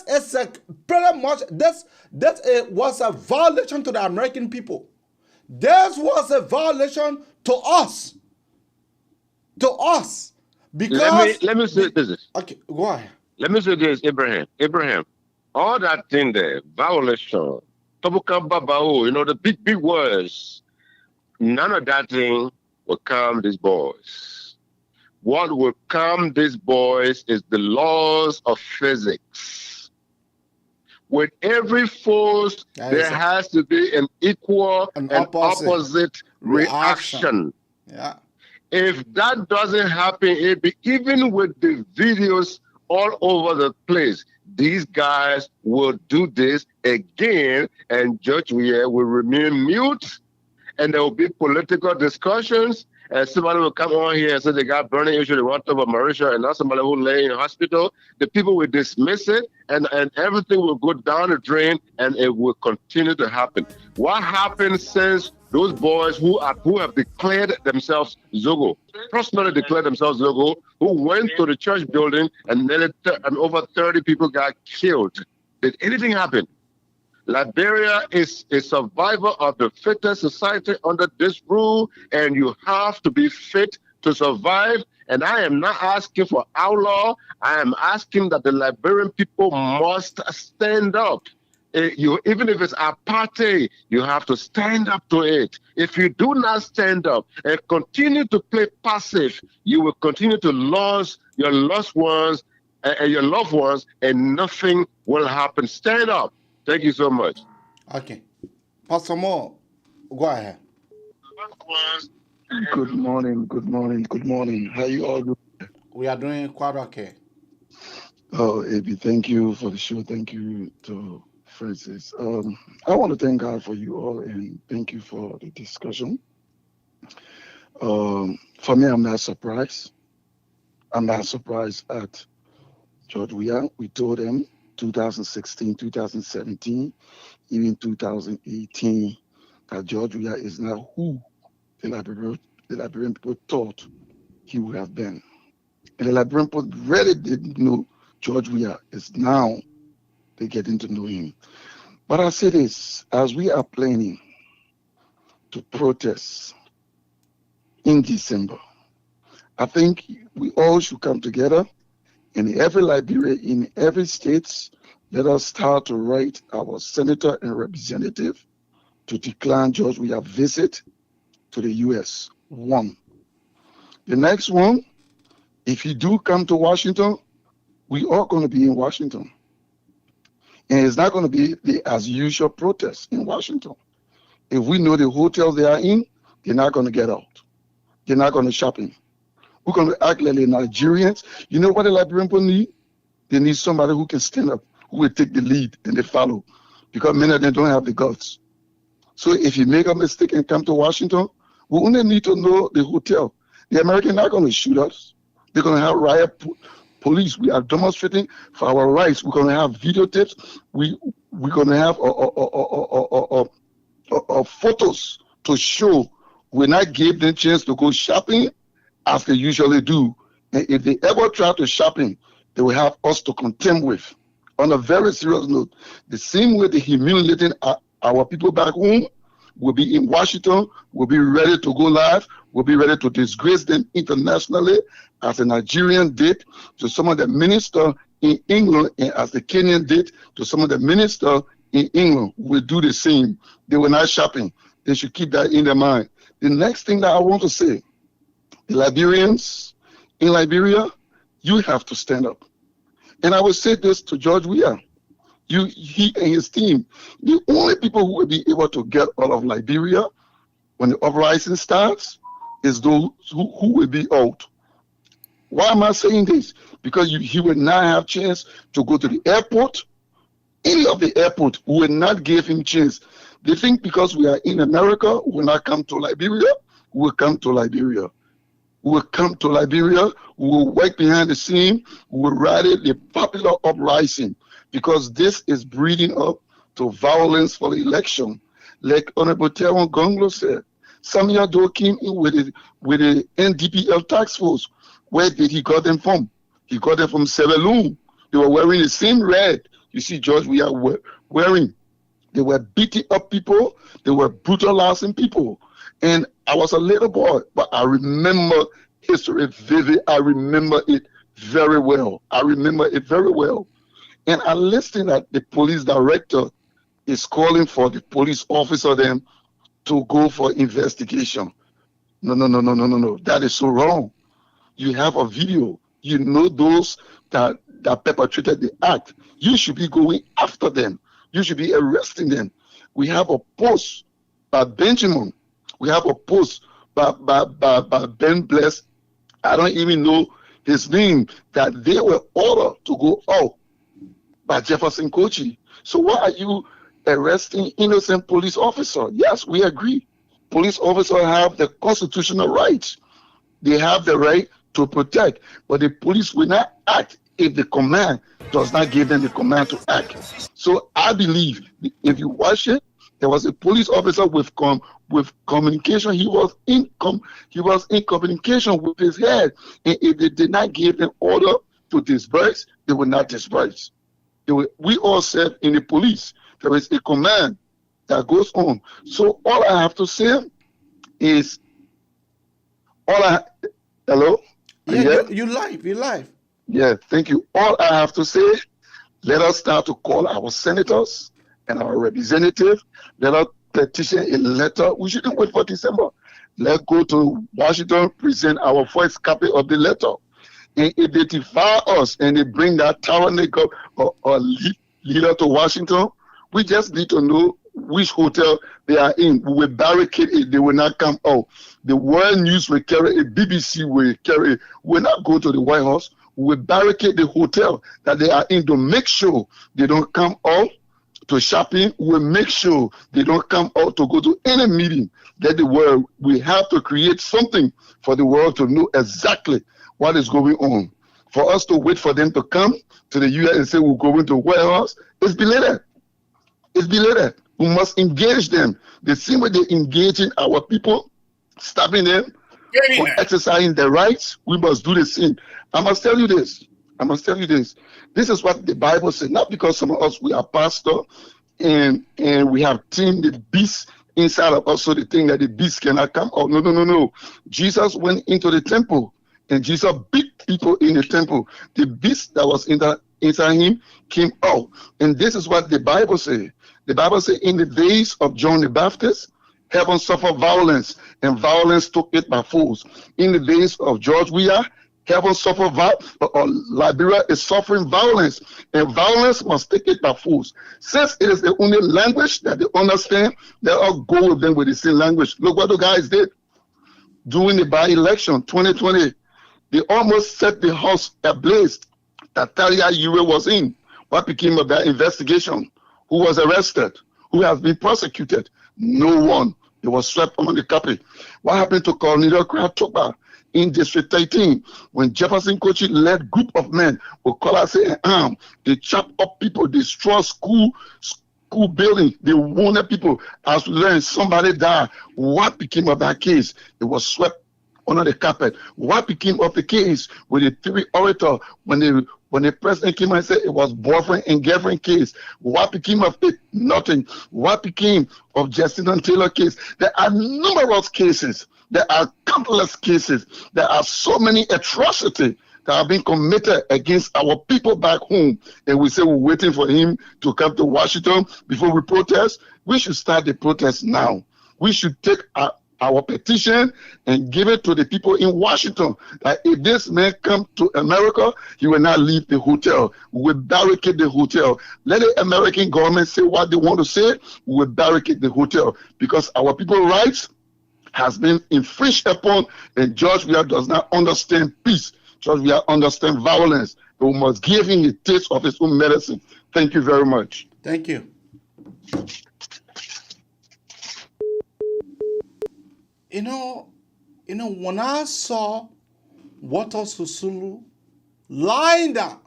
is a pretty much... This was a violation to the American people. This was a violation to us. Because let me say this. Okay, go ahead. Let me say this, Abraham, all that thing there, violation, the big words, none of that thing will calm these boys. What will calm these boys is the laws of physics. With every force, there has to be an equal and opposite reaction. Yeah. If that doesn't happen, even with the videos all over the place, these guys will do this again, and Judge Weah will remain mute, and there will be political discussions, and somebody will come on here and say they got burning issue, they want to over Mauritius, and now somebody will lay in the hospital. The people will dismiss it, and everything will go down the drain, and it will continue to happen. What happened since those boys who have declared themselves Zogo, personally declared themselves Zogo, who went to the church building and over 30 people got killed? Did anything happen? Liberia is a survivor of the fittest society under this rule, and you have to be fit to survive. And I am not asking for outlaw. I am asking that the Liberian people must stand up. Even if it's apartheid, you have to stand up to it. If you do not stand up and continue to play passive, you will continue to lose your loved ones, and nothing will happen. Stand up. Thank you so much. Okay. Pastor Moore, go ahead. Good morning. How you all doing? We are doing quite okay. Oh, Abby, thank you for the show. Thank you to Francis. I want to thank God for you all and thank you for the discussion. For me, I'm not surprised. I'm not surprised at George Weah. We told him 2016, 2017, even 2018, that George Weah is not who the Liberian people thought he would have been. And the Liberian people really didn't know George Weah. Is now they're getting to know him. But I say this, as we are planning to protest in December, I think we all should come together. In every Liberia, in every state, let us start to write our senator and representative to decline George Weah visit to the U.S. One. The next one, if you do come to Washington, we are going to be in Washington. And it's not going to be the as usual protest in Washington. If we know the hotel they are in, they're not going to get out. They're not going to shopping. We're going to act like the Nigerians. You know what the Liberian people need? They need somebody who can stand up, who will take the lead and they follow. Because many of them don't have the guts. So if you make a mistake and come to Washington, we only need to know the hotel. The Americans are not going to shoot us. They're going to have riot police. We are demonstrating for our rights. We're going to have videotapes. We're going to have photos to show when I gave them a chance to go shopping as they usually do. And if they ever try to sharpen, they will have us to contend with. On a very serious note, the same way they humiliating our people back home, will be in Washington, will be ready to go live, will be ready to disgrace them internationally, as the Nigerian did to some of the ministers in England, and as the Kenyan did to some of the ministers in England, will do the same. They were not shopping. They should keep that in their mind. The next thing that I want to say, the Liberians in Liberia, you have to stand up. And I will say this to George Weah. He and his team, the only people who will be able to get out of Liberia when the uprising starts is those who will be out. Why am I saying this? Because he will not have chance to go to the airport. Any of the airport will not give him chance. They think because we are in America, we will not come to Liberia. We will come to Liberia. We will come to Liberia. We will work behind the scene. We will ride it, the popular uprising, because this is breeding up to violence for the election. Like Honorable Teron Gonglo said, Samuel Doe came in with the NDPL task force. Where did he got them from? He got them from Sebelum. They were wearing the same red you see George we are wearing. They were beating up people. They were brutalizing people. And I was a little boy, but I remember history vivid. I remember it very well. I remember it very well. And I listened that the police director is calling for the police officer then to go for investigation. No. That is so wrong. You have a video. You know those that perpetrated the act. You should be going after them. You should be arresting them. We have a post by Benjamin. We have a post by Ben Bless. I don't even know his name, that they were ordered to go out by Jefferson Kochi. So why are you arresting innocent police officer? Yes, we agree. Police officers have the constitutional rights. They have the right to protect, but the police will not act if the command does not give them the command to act. So I believe if you watch it, there was a police officer with communication. He was in communication with his head, and if they did not give them order to disperse, they would not disperse. We all said in the police there is a command that goes on. So all I have to say is, hello? Yeah, you live. Yeah, thank you. All I have to say, let us start to call our senators and our representatives. Let us petition a letter. We shouldn't wait for December. Let's go to Washington, present our first copy of the letter. And if they defy us and they bring that tabernacle or leader to Washington, we just need to know which hotel they are in. We will barricade it. They will not come out. The World News will carry it. BBC will carry it. We will not go to the White House. We will barricade the hotel that they are in to make sure they don't come out to shopping. We will make sure they don't come out to go to any meeting. That the world, we have to create something for the world to know exactly what is going on. For us to wait for them to come to the U.S. and say we're going to the White House, it's belated. It's belated. We must engage them. The same way they engaging our people, stopping them for exercising their rights, we must do the same. I must tell you this. This is what the Bible says. Not because some of us, we are pastor and we have tamed the beast inside of us, so the thing that the beast cannot come out. No. Jesus went into the temple and Jesus beat people in the temple. The beast that was inside him came out. And this is what the Bible says. The Bible says in the days of John the Baptist, heaven suffered violence, and violence took it by force. In the days of George Weah, heaven suffered violence, Liberia is suffering violence, and violence must take it by force. Since it is the only language that they understand, let us go with them with the same language. Look what the guys did during the by-election 2020. They almost set the house ablaze that Talia Yure was in. What became of that investigation? Who was arrested? Who has been prosecuted? No one. It was swept under the carpet. What happened to Cornelio Kratoba in District 18 when Jefferson Kochi led group of men with collars and arms? They chopped up people, destroyed school buildings, they wounded people. As we learned, somebody died. What became of that case? It was swept under the carpet. What became of the case with the three orators when the president came and said it was boyfriend and girlfriend case? What became of it? Nothing. What became of Justin Taylor case? There are numerous cases. There are countless cases. There are so many atrocities that have been committed against our people back home. And we say we're waiting for him to come to Washington before we protest. We should start the protest now. We should take our petition and give it to the people in Washington. That if this man comes to America, he will not leave the hotel. We will barricade the hotel. Let the American government say what they want to say. We will barricade the hotel because our people's rights has been infringed upon, and George Weah does not understand peace. George Weah understands violence. We must give him a taste of his own medicine. Thank you very much. Thank you. You know, when I saw Walter Sisulu lying down,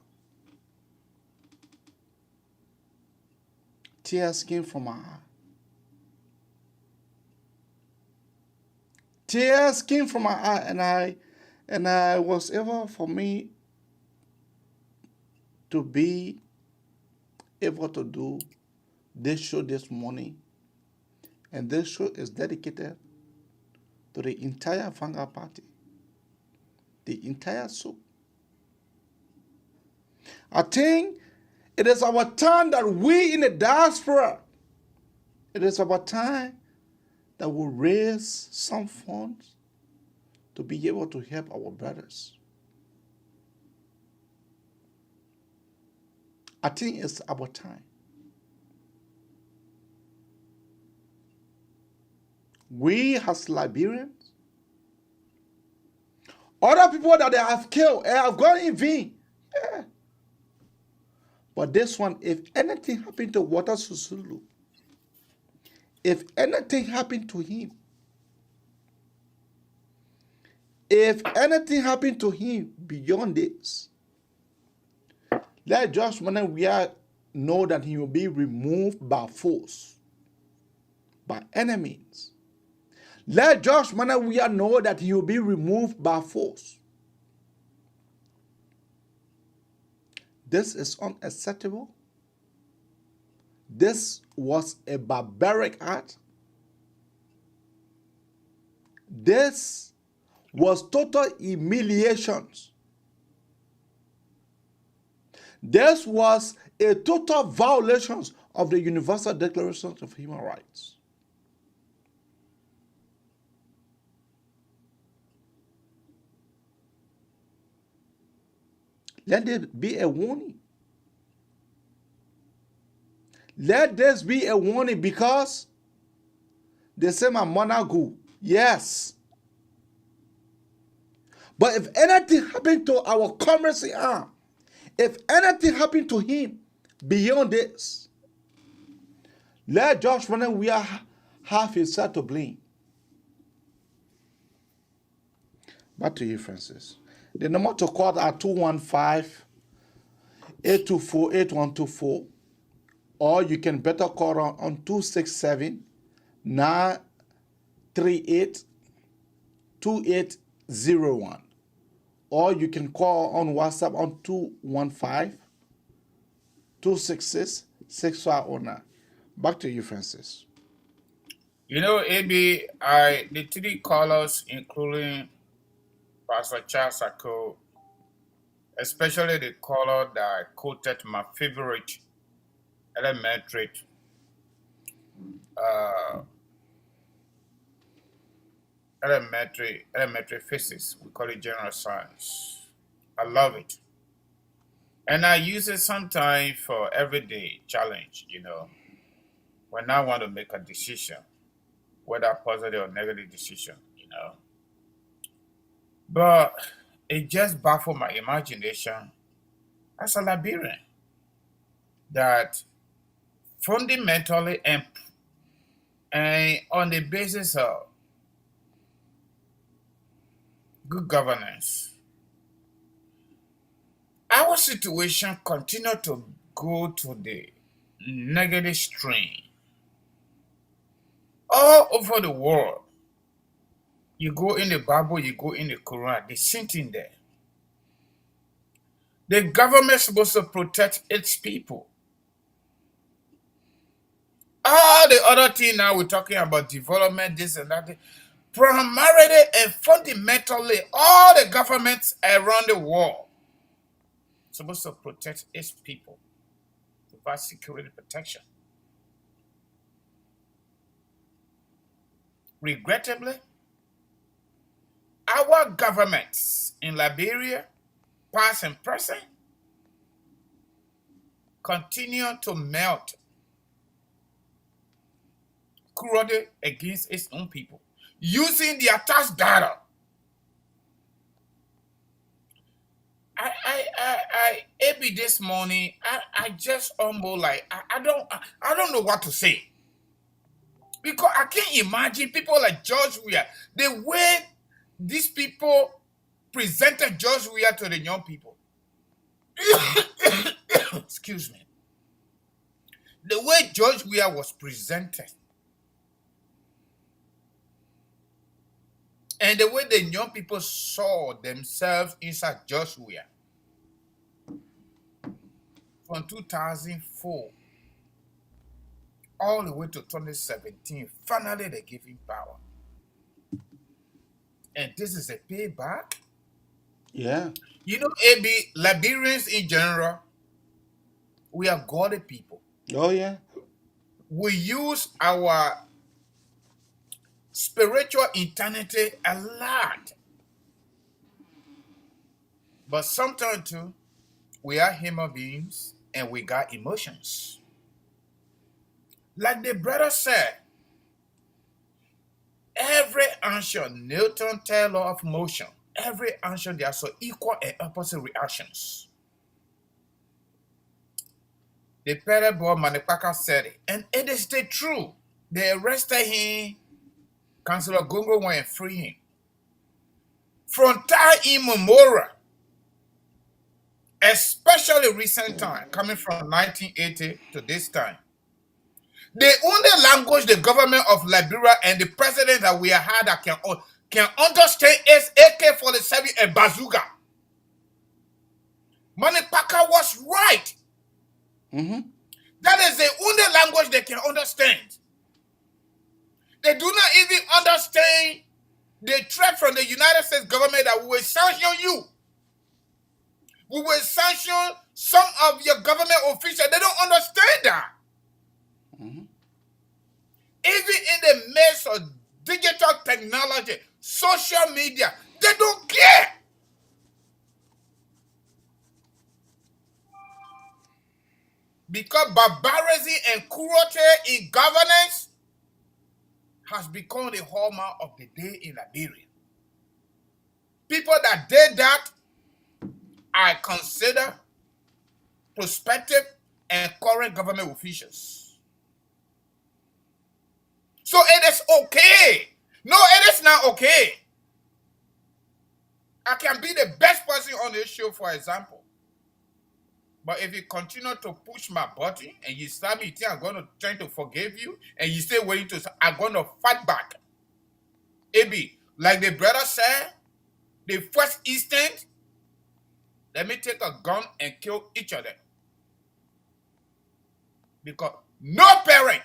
tears came from my eye. Tears came from my eye, and I was able for me to be able to do this show this morning. And this show is dedicated to the entire Vanguard Party, the entire soup. I think it is our time that we in the diaspora, it is our time that will raise some funds to be able to help our brothers. I think it's our time. We as Liberians, other people that they have killed, have gone in vain. Yeah. But this one, if anything happened to Walter Sisulu, if anything happened to him, if anything happened to him beyond this, let Josh Weah know that he will be removed by force, by enemies. Let Josh Weah know that he will be removed by force. This is unacceptable. This was a barbaric act. This was total humiliations. This was a total violation of the Universal Declaration of Human Rights. Let it be a warning. Let this be a warning because they say my mother go. Yes. But if anything happened to our commerce arm, if anything happened to him beyond this, let Josh Weah have himself to blame. Back to you, Francis. The number to call are 215-824-8124, or you can better call on 267-938-2801, or you can call on WhatsApp on 215-266-6509. Back to you, Francis. You know, AB, the three callers, including Pastor Charles Ako, especially the caller that I quoted my favorite elementary physics. We call it general science. I love it. And I use it sometimes for everyday challenge, when I want to make a decision, whether positive or negative decision, But it just baffled my imagination as a Liberian that fundamentally and on the basis of good governance, our situation continued to go to the negative stream all over the world. You go in the Bible, you go in the Quran, the same thing there. The government is supposed to protect its people. All the other thing now we're talking about development, this and that. Primarily and fundamentally, all the governments around the world supposed to protect its people, provide security protection. Regrettably, our governments in Liberia, past and present, continue to melt cruelty against its own people, using the tax data. AB this morning, I just humble like I don't know what to say. Because I can't imagine people like George Weah, the way these people presented George Weah to the young people. Excuse me. The way George Weah was presented and the way the young people saw themselves inside George Weah from 2004 all the way to 2017, finally they gave him power. And this is a payback. Yeah. You know, AB, Liberians in general, we are godly people. Oh, yeah. We use our spiritual eternity a lot. But sometimes too, we are human beings and we got emotions. Like the brother said, every action, Newton tell law of motion, every action there are so equal and opposite reactions. The parable Manipaka said it, and it is the truth. They arrested him, Councillor Gongo went and free him. From time immemorial, especially recent time, coming from 1980 to this time, the only language the government of Liberia and the president that we had that can understand is AK-47 and bazooka. Manipaka was right. Mm-hmm. That is the only language they can understand. They do not even understand the threat from the United States government that we will sanction you. We will sanction some of your government officials. They don't understand that. Mm-hmm. Even in the midst of digital technology, social media, they don't care. Because barbarism and cruelty in governance has become the hallmark of the day in Liberia. People that did that, I consider prospective and current government officials. So it is okay. No, it is not okay. I can be the best person on this show, for example. But if you continue to push my button and you stab me, you think I'm going to try to forgive you, and you stay waiting to, I'm going to fight back. AB, like the brother said, the first instant, let me take a gun and kill each of them. Because no parent,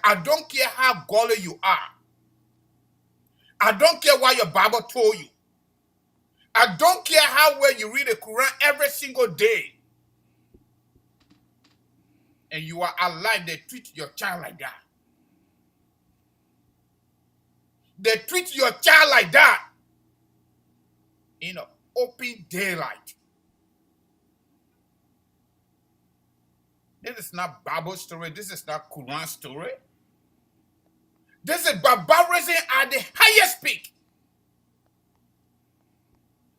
I don't care how godly you are. I don't care what your Bible told you. I don't care how well you read the Quran every single day. And you are alive, they treat your child like that. They treat your child like that in open daylight. This is not Bible story. This is not Quran story. This is barbarism at the highest peak.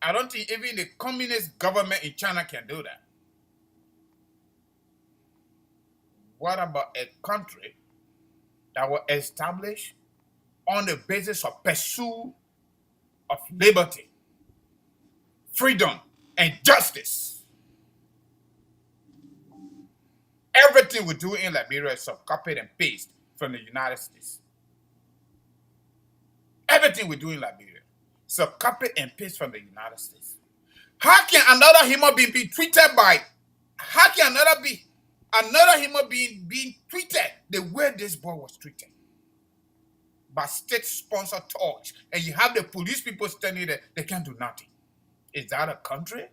I don't think even the communist government in China can do that. What about a country that was established on the basis of pursuit of liberty, freedom, and justice? Everything we do in Liberia is copied and pasted from the United States. Everything we do in Liberia. So copy and paste from the United States. How can another human being be treated by? How can another human being being treated the way this boy was treated? By state-sponsored talks, and you have the police people standing there, they can't do nothing. Is that a country?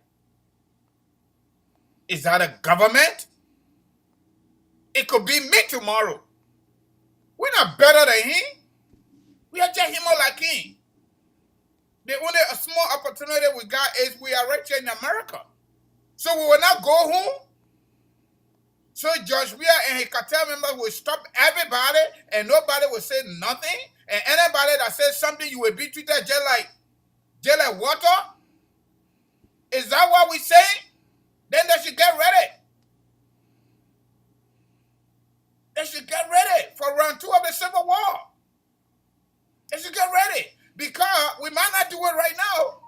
Is that a government? It could be me tomorrow. We're not better than him. We are just human like him. The only small opportunity we got is we are right here in America. So we will not go home. So Judge Weah and his cartel members will stop everybody and nobody will say nothing. And anybody that says something, you will be treated just like water. Is that what we say? Then they should get ready. They should get ready for round 2 of the Civil War. They should get ready. Because we might not do it right now,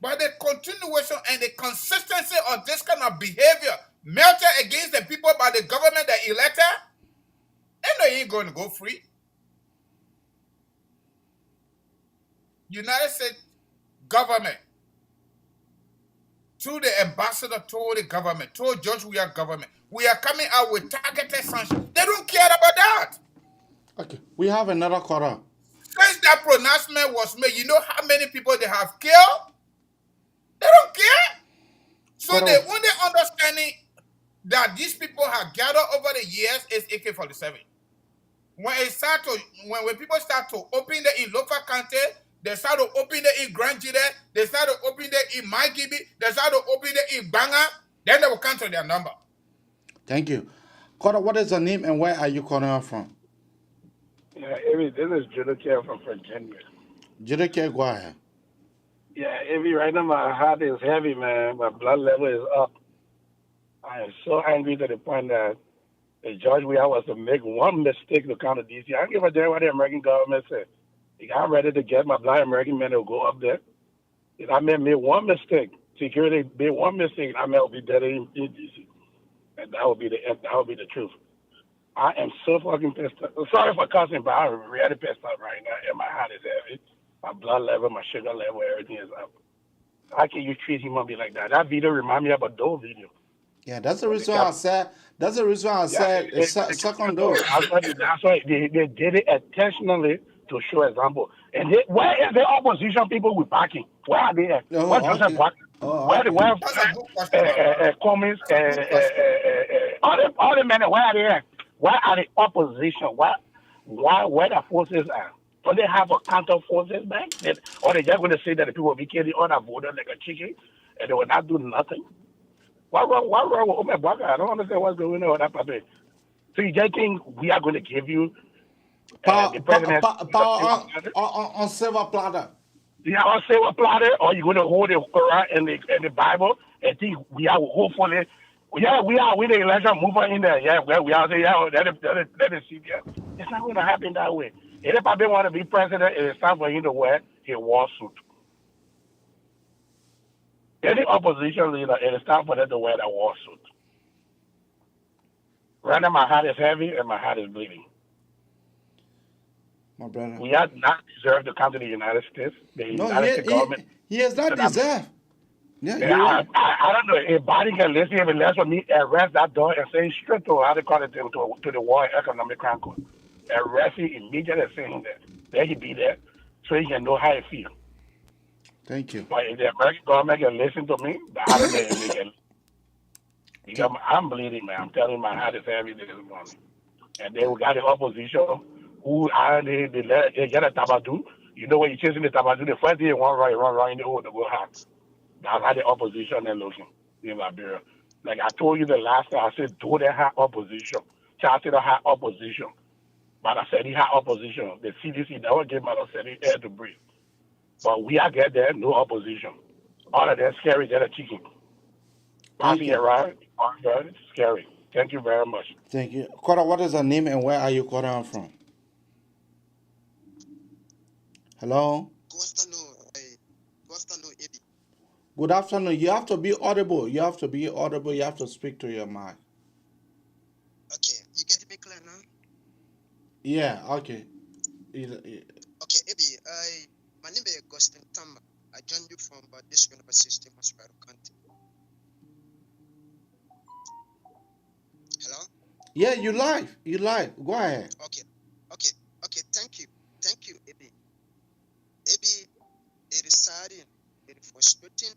but the continuation and the consistency of this kind of behavior melted against the people by the government that elected, and they ain't going to go free. United States government, through the ambassador, told the government, told Judge Weah government, we are coming out with targeted sanctions. They don't care about that. Okay, we have another caller. Since that pronouncement was made, you know how many people they have killed? They don't care. So the only understanding that these people have gathered over the years is AK-47. When people start to open them in local county, they start to open them in Grand Jide, they start to open them in Maigibi, they start to open them in Banga, then they will cancel their number. Thank you. Caller, what is your name and where are you calling from? Yeah, Evie, this is Judah from Virginia. Judah, go ahead. Yeah, Evie, right now my heart is heavy, man. My blood level is up. I am so angry to the point that the Judge Weah was to make one mistake to come to DC. I don't give a damn what the American government said. I'm ready to get my black American men to go up there. If I made one mistake, security made one mistake, I may be dead in DC. And that would be the truth. I am so fucking pissed off. Sorry for cussing, but I'm really pissed off right now. And my heart is heavy. My blood level, my sugar level, everything is up. How can you treat human being like that? That video remind me of a Doe video. Yeah, that's the reason I said. That's the reason I said it's second dose. That's why they did it intentionally to show example. And where is the opposition people with backing? Where are they at? Where Joseph Black? Where Cummings? All the men, where are they at? Where are the opposition? Where the forces are? Do they have a counter forces back? Or they just going to say that the people will be killing other voters like a chicken and they will not do nothing? What wrong with Omer Baka? I don't understand what's going on with that puppet. So you just think we are going to give you the president on silver platter? Yeah, on silver platter, or you going to hold the Quran and the Bible and think we are hopefully, we are with the election mover in there. Yeah, we are saying, let it see there. It's not going to happen that way. If Papa want to be president, it's time for him to wear a war suit. Any opposition leader, it is time for them to wear that war suit. Right now, my heart is heavy and my heart is bleeding. My brother. We have not deserved to come to the United States. The United States government. He has not deserved. Yeah, I don't know. If body can listen, if it lets for me, arrest that door and send straight to how they call it to the War Economic Crime Court. Arrest him immediately, send him there. Let him be there so he can know how he feels. Thank you. But if the American government can listen to me, I don't know if they can. Because I'm bleeding, man. I'm telling you, my heart is heavy this morning. And then we got the opposition who they get a tabadu. You know when you're chasing the tabadu, the first thing you want run in the hole to go hard. That's how the opposition is looking in Liberia. Like I told you the last time, I said, do they have opposition? Charter don't have opposition. But I said he had opposition. The CDC never gave me the air to breathe. But we are get there, no opposition. All of that scary, they're a chicken. Passing around, it's scary. Thank you very much. Thank you. Kora, what is your name and where are you calling from? Hello? Good afternoon. Good afternoon, Eddie. Good afternoon. You have to be audible. You have to be audible. You have to speak to your mic. Okay. You get me clear now? Yeah, okay. Okay, Eddie, My name is Augustine Tamba. I joined you from this university, Masbaro County. Hello? Yeah, you live. You live. Go ahead. Okay. Thank you, Ebi. Ebi, it is saddening, it is frustrating,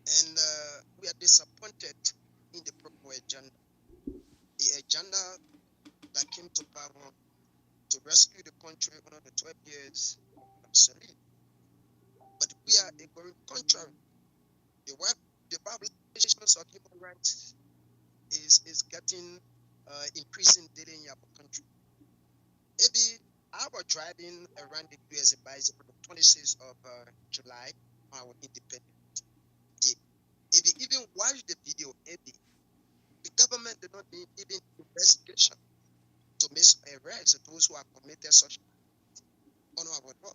and we are disappointed in the proper agenda. The agenda that came to power to rescue the country under the 12 years of Mussolini. But we are going contrary. The violations of human rights is getting increasing daily in our country. Maybe I was driving around the USA bicycle on the 26th of July, our Independence Day. Maybe even watch the video, maybe the government did not need even investigation to make arrests those who have committed such on our door.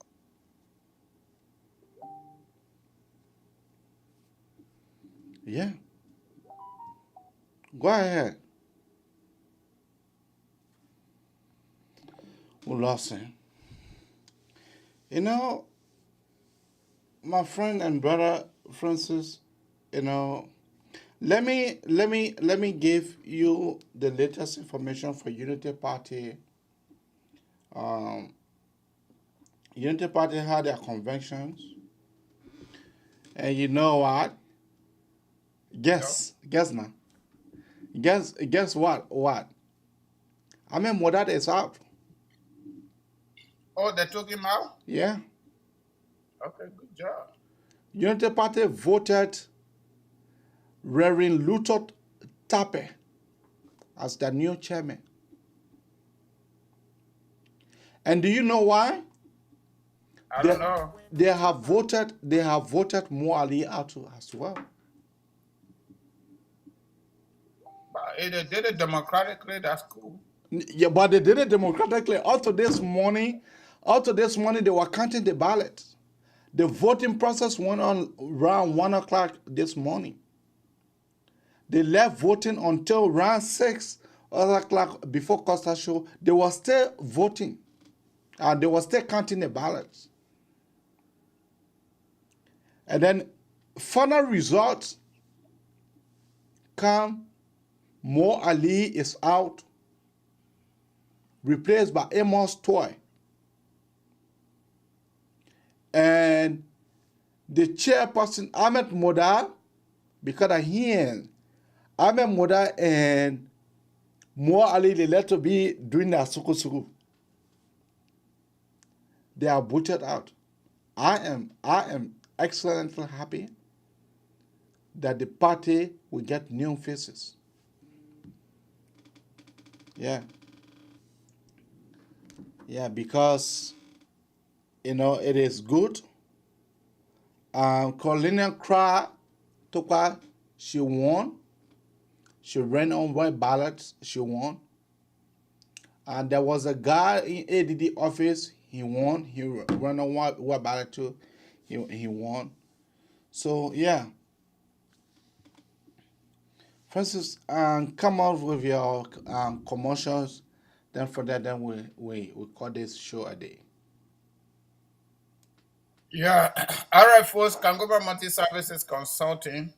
Yeah. Go ahead. We lost him. You know, my friend and brother Francis, you know, let me give you the latest information for Unity Party. Unity Party had their conventions, and you know what? Guess now. Guess what? What? I mean, Modad is out. Oh, they took him out? Yeah. Okay, good job. Unity Party voted Reverend Luther Tappe as the new chairman. And do you know why? I don't know. They have voted Mo Ali out as well. But if they did it democratically, that's cool. Yeah, but they did it democratically. Also this morning, they were counting the ballots. The voting process went on around 1 o'clock this morning. They left voting until around 6 o'clock before Costa Show. They were still voting. And they were still counting the ballots. And then final results come. Mo Ali is out, replaced by Amos Toy. And the chairperson, Ahmed Moda, because of him, Ahmed Moda and Mo Ali, they let to be doing their suku. They are butchered out. I am excellently happy that the party will get new faces. Yeah. Yeah, because, you know, it is good. Colina Kra Toka, she won. She ran on white ballots, she won. And there was a guy in ADD office, he won. He ran on white ballot too, he won. So, yeah. Francis, come out with your commercials. Then for that, then we call this show a day. Yeah. All right, folks. Kangoba Multi Services Consulting,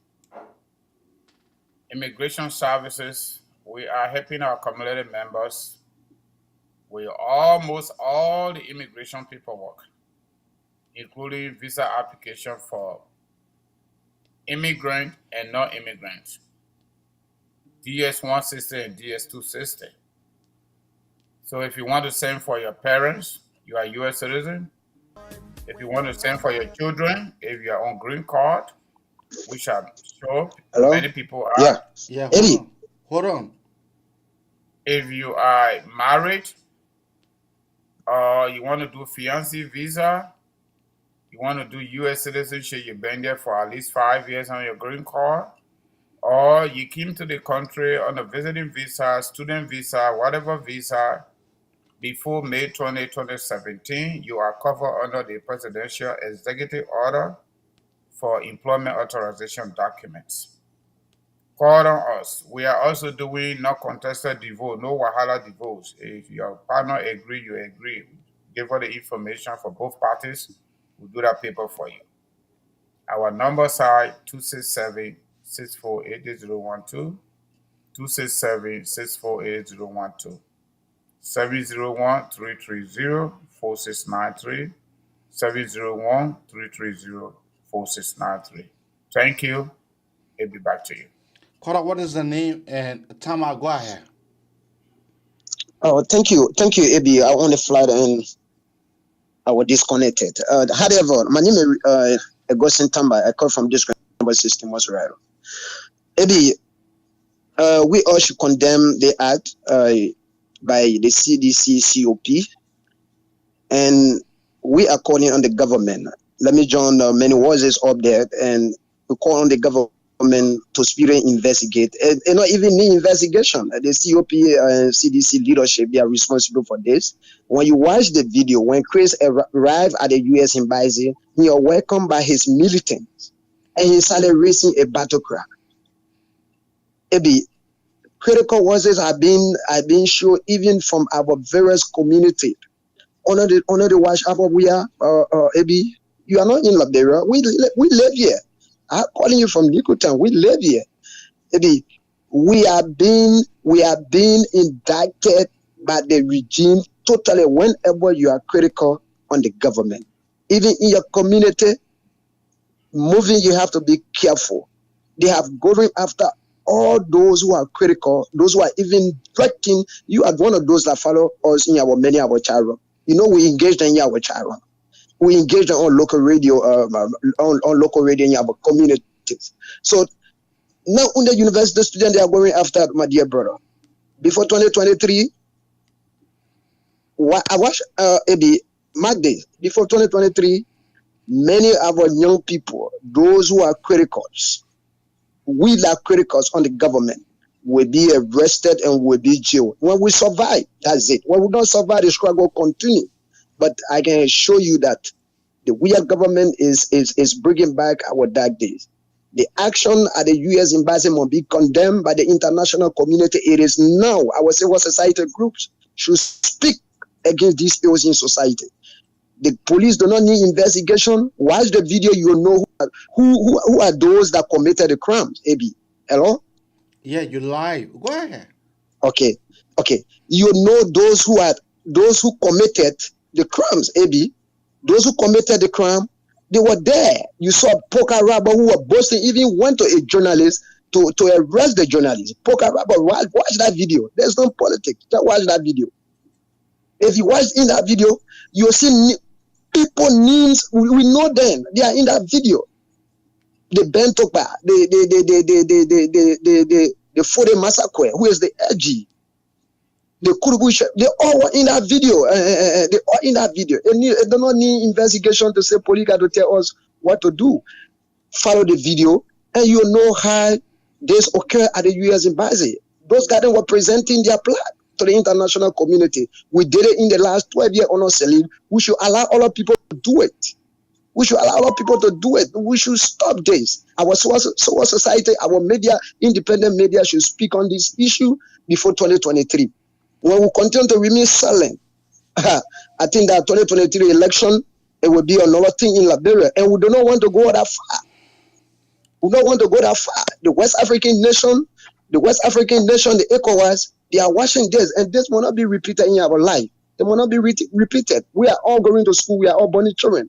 Immigration Services. We are helping our community members with almost all the immigration paperwork, including visa application for immigrant and non-immigrants, DS-160 and DS-260. So if you want to send for your parents, you are a U.S. citizen. If you want to send for your children, if you are on green card, which I'm sure many people are. Yeah, hold on. If you are married, or you want to do fiancé visa, you want to do U.S. citizenship, you've been there for at least 5 years on your green card, or you came to the country on a visiting visa, student visa, whatever visa, before May 20, 2017, you are covered under the Presidential Executive Order for Employment Authorization Documents. Call on us. We are also doing no contested divorce, no wahala divorce. If your partner agree, you agree. give all the information for both parties. We'll do that paper for you. Our numbers are 267-648-8012, 267-648-8012, 701-330-4693, 701-330-4693. Thank you. I'll be back to you. Kora, what is the name? And Tama, go ahead. Oh, thank you, Abi. I on the flight and I was disconnected. However, my name is Augustine Tamba. I call from district number 16, was right. Abi, we all should condemn the act by the CDC COP, and we are calling on the government. Let me join many voices up there, and we call on the government to speedily investigate, and not even need investigation. The COP and CDC leadership, they are responsible for this. When you watch the video, when Chris arrived at the U.S. embassy, he was welcomed by his militants, and he started racing a battle cry. Maybe critical voices have been shown even from our various community. Honor the watch up we are, Ebi, you are not in Liberia. We live here. I'm calling you from Likutan. We live here. Ebi, we are being indicted by the regime totally whenever you are critical on the government. Even in your community, moving, you have to be careful. They have going after all those who are critical, those who are even threatening. You are one of those that follow us in our many our children. You know, we engaged in our children. We engaged on local radio, on local radio in our communities. So now, on the university students, they are going after my dear brother. Before 2023, I watched Ebi mark day. Before 2023, many of our young people, those who are criticals, we that criticals on the government, will be arrested and will be jailed. When we survive, that's it. When we don't survive, the struggle continue. But I can assure you that the weird government is bringing back our dark days. The action at the U.S. embassy must be condemned by the international community. It is now our civil society groups should speak against these ills in society. The police do not need investigation. Watch the video, you know who are those that committed the crimes. Abi, hello? Yeah, you lie. Go ahead. Okay. You know those who committed the crimes. Abi, those who committed the crime, they were there. You saw Poker Rabba who were boasting, even went to a journalist to arrest the journalist. Poker Rabba, watch that video. There's no politics. Just watch that video. If you watch in that video, you'll see people names. We know them. They are in that video. The Bentopa, the Fode Massacre, who is the LG, the Kurubu, they all were in that video. They all in that video. They do not need investigation to say police got to tell us what to do. Follow the video, and you know how this occurred at the U.S. embassy. Those guys were presenting their plan to the international community. We did it in the last 12 years on our Salim. We should allow all our people to do it. We should allow our people to do it. We should stop this. Our civil society, our media, independent media should speak on this issue before 2023. When we continue to remain silent, I think that 2023 election, it will be another thing in Liberia. And we do not want to go that far. We don't want to go that far. The West African nation, the ECOWAS, they are watching this, and this will not be repeated in our life. It will not be repeated. We are all going to school. We are all born children.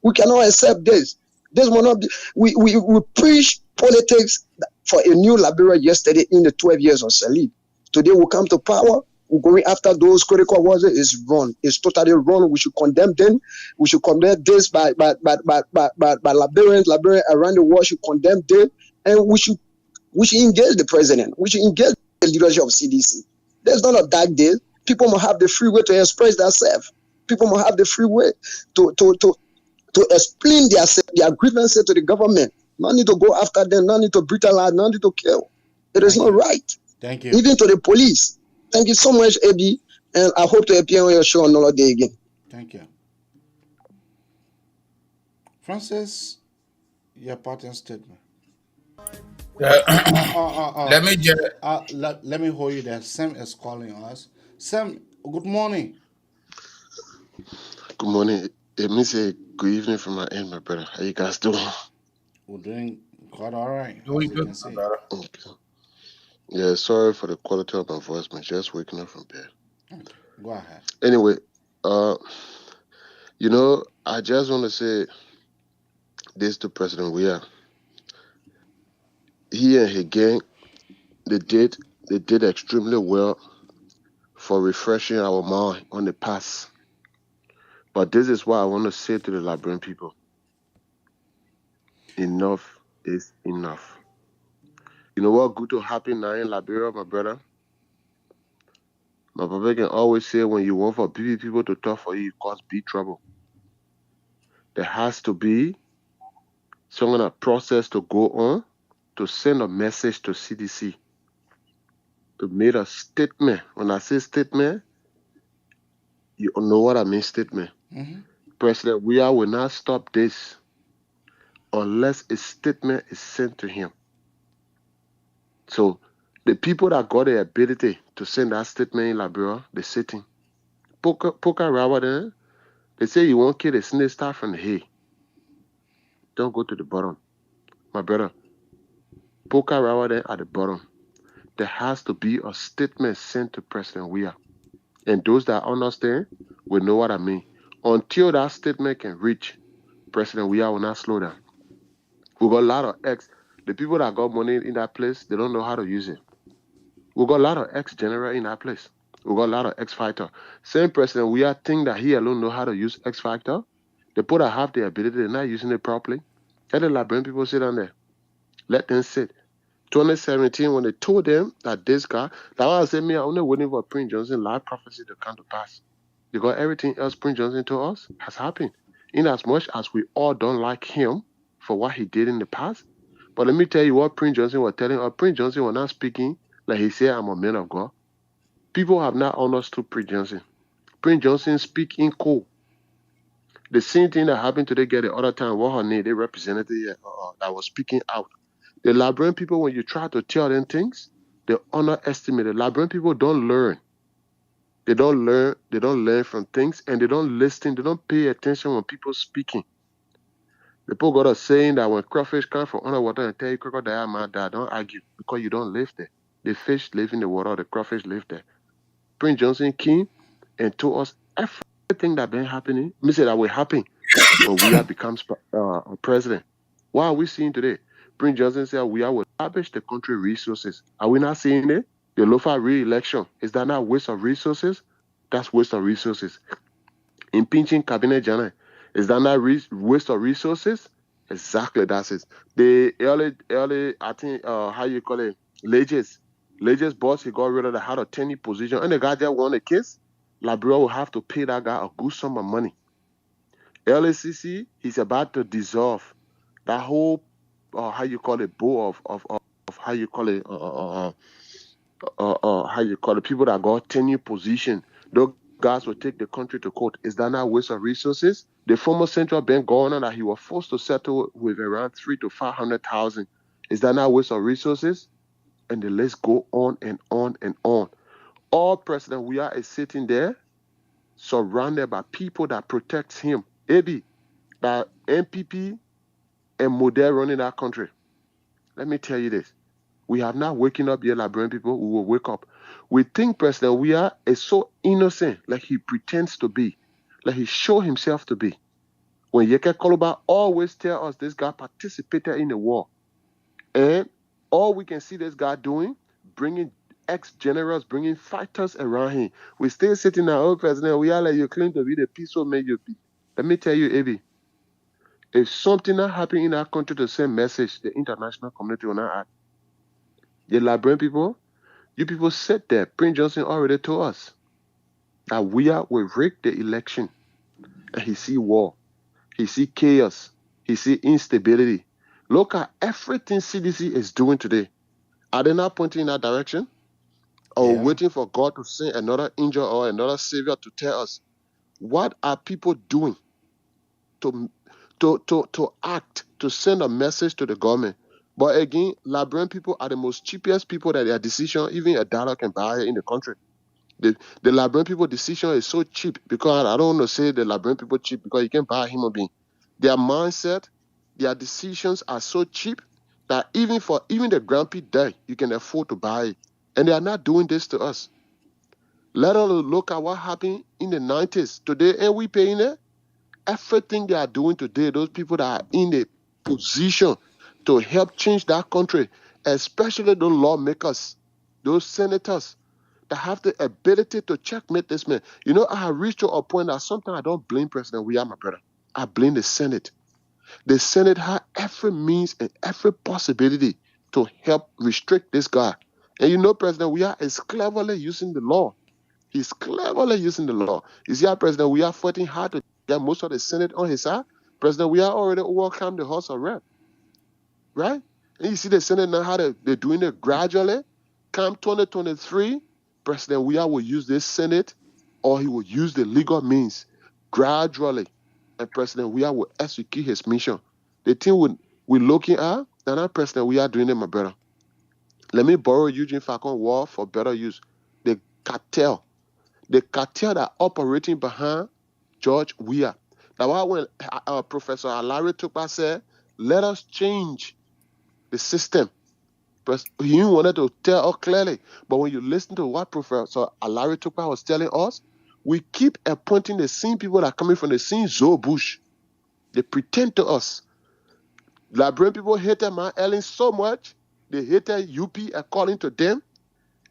We cannot accept this. This will not be. We preach politics for a new Liberia yesterday in the 12 years of Salib. Today we come to power. We're going after those critical voices. It's wrong. It's totally wrong. We should condemn them. We should condemn this by Liberians around the world should condemn them, and we should engage the president. We should engage the leadership of CDC. There's not a dark day. People must have the free way to express themselves. People must have the free way to explain their grievances to the government. No need to go after them. No need to brutalize. No need to kill. It is not right. Thank you. Even to the police. Thank you so much, Ebi, and I hope to appear on your show another day again. Thank you. Francis, your parting statement. Let me just let me hold you there. Sam is calling us. Sam, good morning. Good morning. It means a good evening from my end, my brother. How you guys doing? We're doing quite all right, Doing as you good, can my see. brother. Okay. Yeah, sorry for the quality of my voice, man. Just waking up from bed. Okay, go ahead. Anyway, uh, I just want to say this to President Weah. He and his gang, they did extremely well for refreshing our mind on the past. But this is what I want to say to the Liberian people. Enough is enough. You know what good to happen now in Liberia, my brother? My papa can always say when you want for big people to talk for you, it cause big trouble. There has to be some kind of process to go on to send a message to CDC, to make a statement. When I say statement, you know what I mean statement. Mm-hmm. President Weah will not stop this unless a statement is sent to him. So the people that got the ability to send that statement in Liberia, they're sitting. Poker Rawa then, they say you won't kill a snake start from the hay. Don't go to the bottom. My brother, Poker Rawa then at the bottom. There has to be a statement sent to President Weah. And those that understand will know what I mean. Until that statement can reach, President Weah will not slow down. We got a lot of the people that got money in that place, they don't know how to use it. We got a lot of ex-general in that place. We got a lot of ex-fighter. Same President Weah think that he alone know how to use ex-fighter. The people that have the ability, they're not using it properly. Let the Liberian people sit down there. Let them sit. 2017, when they told them that this guy, that was saying me, I'm only waiting for Prince Johnson live prophecy to come to pass. Because everything else Prince Johnson told us has happened. In as much as we all don't like him for what he did in the past. But let me tell you what Prince Johnson was telling us. Prince Johnson was not speaking like he said, I'm a man of God. People have not understood Prince Johnson. Prince Johnson speak in code. The same thing that happened to the girl the other time, what her name, the representative that was speaking out. The Liberian people, when you try to tell them things, they underestimate. The Liberian people don't learn. They don't learn. They don't learn from things, and they don't listen. They don't pay attention when people speaking. The people got a saying that when crawfish come from underwater and tell you crocodile might die, don't argue because you don't live there. The fish live in the water. The crawfish live there. Prince Johnson came and told us everything that been happening. Me say that will happen when we have becomes president. What are we seeing today? Prince Johnson said we will establish the country resources. Are we not seeing it? The local re-election, is that not waste of resources? That's waste of resources. Impeaching Cabinet General, is that not waste of resources? Exactly, that's it. The early, I think, how you call it, Leges boss, he got rid of the head of tenure position, and the guy that won the case, Liberia will have to pay that guy a good sum of money. LACC, he's about to dissolve that whole, how you call it, board of how you call it, how you call it, people that got tenure position. Those guys will take the country to court. Is that not waste of resources? The former central bank governor that he was forced to settle with around 300,000 to 500,000. Is that not waste of resources? And the list go on and on and on. All President Weah is sitting there, surrounded by people that protects him. AB, that MPP and Model running that country. Let me tell you this. We have not waken up yet, Liberian people. We will wake up. We think President Weah is so innocent, like he pretends to be, like he show himself to be. When Yeke Koloba always tell us this guy participated in the war. And all we can see this guy doing, bringing ex-generals, bringing fighters around him. We still sitting there, oh, President Weah, like you claim to be the peaceful man you be. Let me tell you, Ebi, if something not happen in our country to send message, the international community will not act. The Liberian people, you people said that. Prince Johnson already told us that Weah will rig the election. And he see war. He see chaos. He see instability. Look at everything CDC is doing today. Are they not pointing in that direction? Or waiting for God to send another angel or another savior to tell us what are people doing to act, to send a message to the government? But again, Liberian people are the most cheapest people that their decision, even a dollar can buy in the country. The Liberian people decision is so cheap, because I don't want to say the Liberian people cheap because you can buy a human being. Their mindset, their decisions are so cheap that even the grumpy day, you can afford to buy it. And they are not doing this to us. Let us look at what happened in the 90s. Today, and we paying it. Everything they are doing today, those people that are in a position to help change that country, especially those lawmakers, those senators that have the ability to checkmate this man. You know, I have reached to a point that sometimes I don't blame President William, my brother. I blame the Senate. The Senate had every means and every possibility to help restrict this guy. And you know, President William is cleverly using the law. He's cleverly using the law. You see how President William fighting hard to get most of the Senate on his side? President William already overcome the House of Rep, right? And you see the Senate now how they're doing it gradually. Come 2023, President William will use this Senate, or he will use the legal means gradually, and President William will execute his mission. The thing we're looking at, they're not President William doing it, my brother. Let me borrow Eugene Falcon word for better use. The cartel that operating behind George Weah. That's why when Professor Alari Tukpa said, let us change the system, he wanted to tell us clearly. But when you listen to what Professor Alari Tukpa was telling us, we keep appointing the same people that are coming from the same Zoe Bush. They pretend to us. Liberian people hated Ma Ellen so much, they hated UP according to them.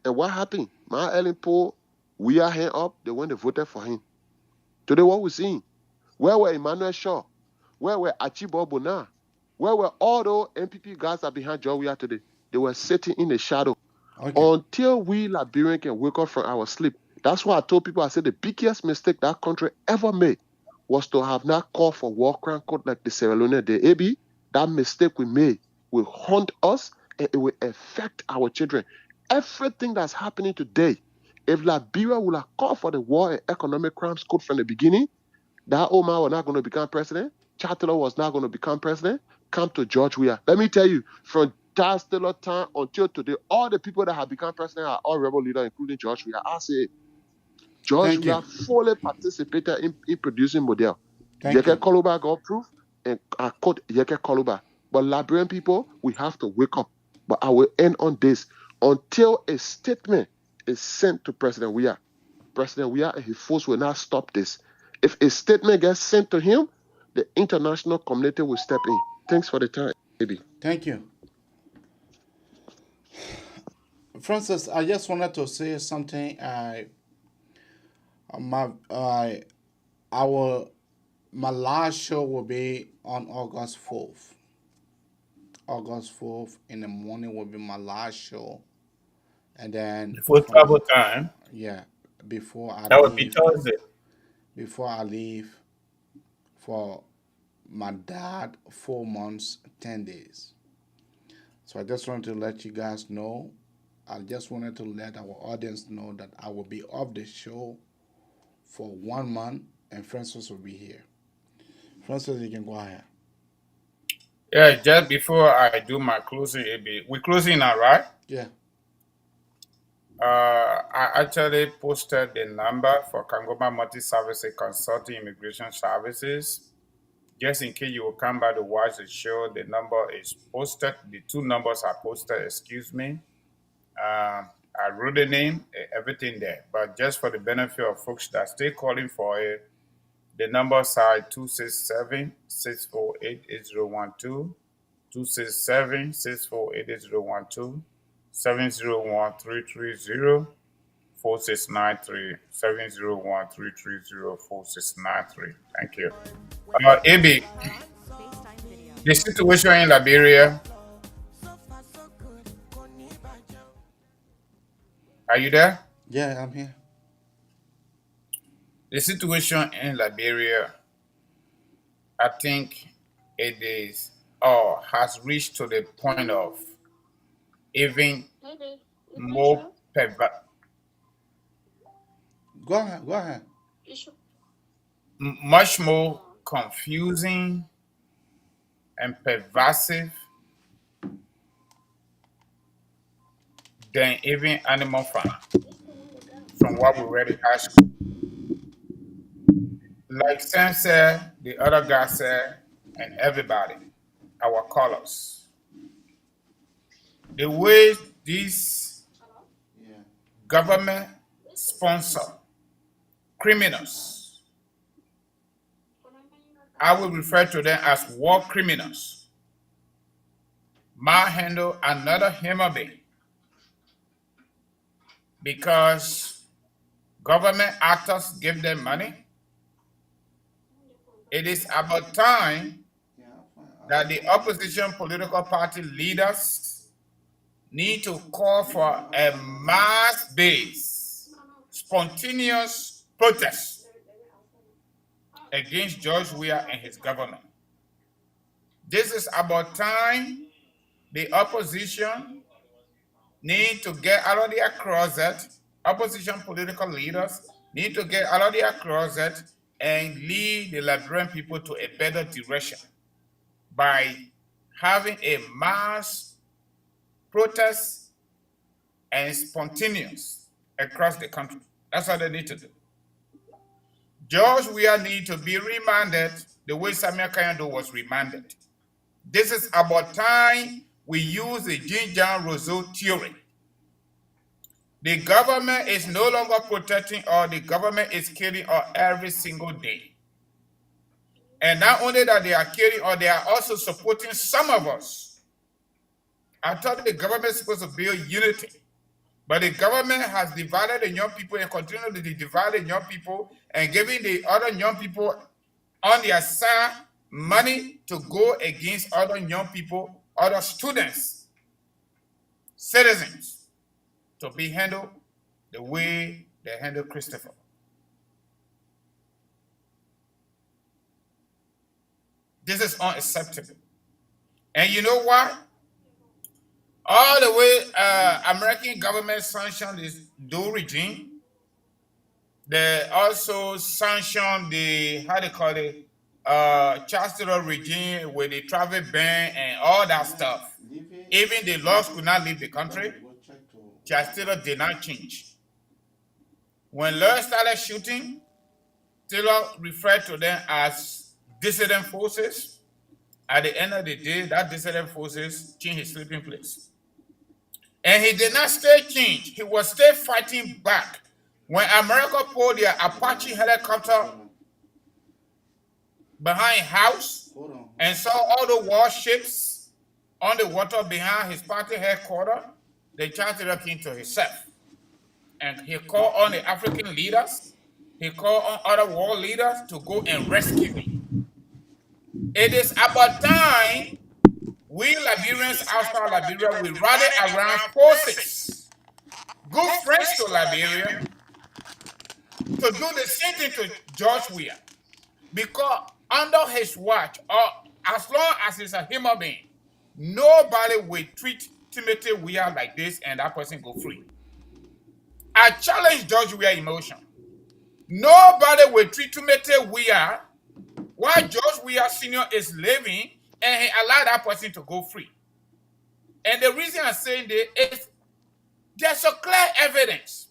And what happened? Ma Ellen pulled Weah hand up, they went and voted for him. Today, what we're seeing, where were Emmanuel Shaw? Where were Achibo Bona? Where were all those MPP guys that behind George Weah today? They were sitting in the shadow. Until we Liberians can wake up from our sleep. That's why I told people, I said the biggest mistake that country ever made was to have not called for war crime code like the Sierra Leone did. AB, that mistake we made will haunt us and it will affect our children. Everything that's happening today, if Liberia would have called for the war and economic crimes code from the beginning, that old man was not going to become president. Chatelain was not going to become president. Come to George Weah. Let me tell you, from Charles Taylor time until today, all the people that have become president are all rebel leaders, including George Weah. I say, George Weah fully participated in producing model. Yeke Koluba got proof, and I quote Yeke Koluba. But Liberian people, we have to wake up. But I will end on this. Until a statement is sent to President Weah, President Weah and his force will not stop this. If a statement gets sent to him, the international community will step in. Thanks for the time, baby. Thank you. Francis, I just wanted to say something. My last show will be on August 4th. August 4th in the morning will be my last show. And then before travel time. Yeah, before I that would be Thursday. Before I leave for my dad 4 months, 10 days. So I just wanted to let you guys know. I just wanted to let our audience know that I will be off the show for 1 month and Francis will be here. Francis, you can go ahead. Yeah, just before I do my closing, AB, we're closing now, right? Yeah. I actually posted the number for Kangoma Multi-Service Consulting Immigration Services. Just in case you will come back to watch the show, the number is posted. The two numbers are posted, excuse me. I wrote the name, everything there. But just for the benefit of folks that stay calling for it, the numbers are 267-648-8012, 267-648-8012, 701-330-4693, 701-330-4693. Thank you. AB, the situation in Liberia. Are you there? Yeah, I'm here. The situation in Liberia, I think it is or has reached to the point of even more Go ahead. Much more confusing and pervasive than even Animal Farm. From what we read in high school. Like Sam said, the other guy said, and everybody, our colors. The way these government sponsor criminals, I will refer to them as war criminals, manhandle another human being because government actors give them money. It is about time that the opposition political party leaders need to call for a mass-based, spontaneous protest against George Weah and his government. This is about time the opposition need to get out of their closet, opposition political leaders need to get out of their closet and lead the Liberian people to a better direction by having a mass protest and spontaneous across the country. That's what they need to do. George Weah need to be remanded the way Samuel Kayando was remanded. This is about time we use the Jean-Jean Rousseau theory. The government is no longer protecting us, the government is killing us every single day. And not only that they are killing us, they are also supporting some of us. I thought the government is supposed to build unity, but the government has divided the young people and continued to divide the young people and giving the other young people on their side money to go against other young people, other students, citizens, to be handled the way they handle Christopher. This is unacceptable. And you know what? All the way American government sanctioned this DO regime. They also sanctioned the, how they call it, Chancellor regime with the travel ban and all that stuff. Even the laws could not leave the country. Chancellor did not change. When lawyers started shooting, Taylor referred to them as dissident forces. At the end of the day, that dissident forces changed his sleeping place. And he did not stay changed. He was still fighting back. When America pulled their Apache helicopter behind house and saw all the warships on the water behind his party headquarters, the chancellor came to himself. And he called on the African leaders, he called on other world leaders to go and rescue him. It is about time we Liberians outside Liberia will rally around forces, good friends to Liberia, to do the same thing to George Weah. Because under his watch, or as long as he's a human being, nobody will treat Timothy Weah like this and that person go free. I challenge George Weah emotion. Nobody will treat Timothy Weah while George Weah Sr. is living and he allowed that person to go free. And the reason I'm saying this is there's a clear evidence.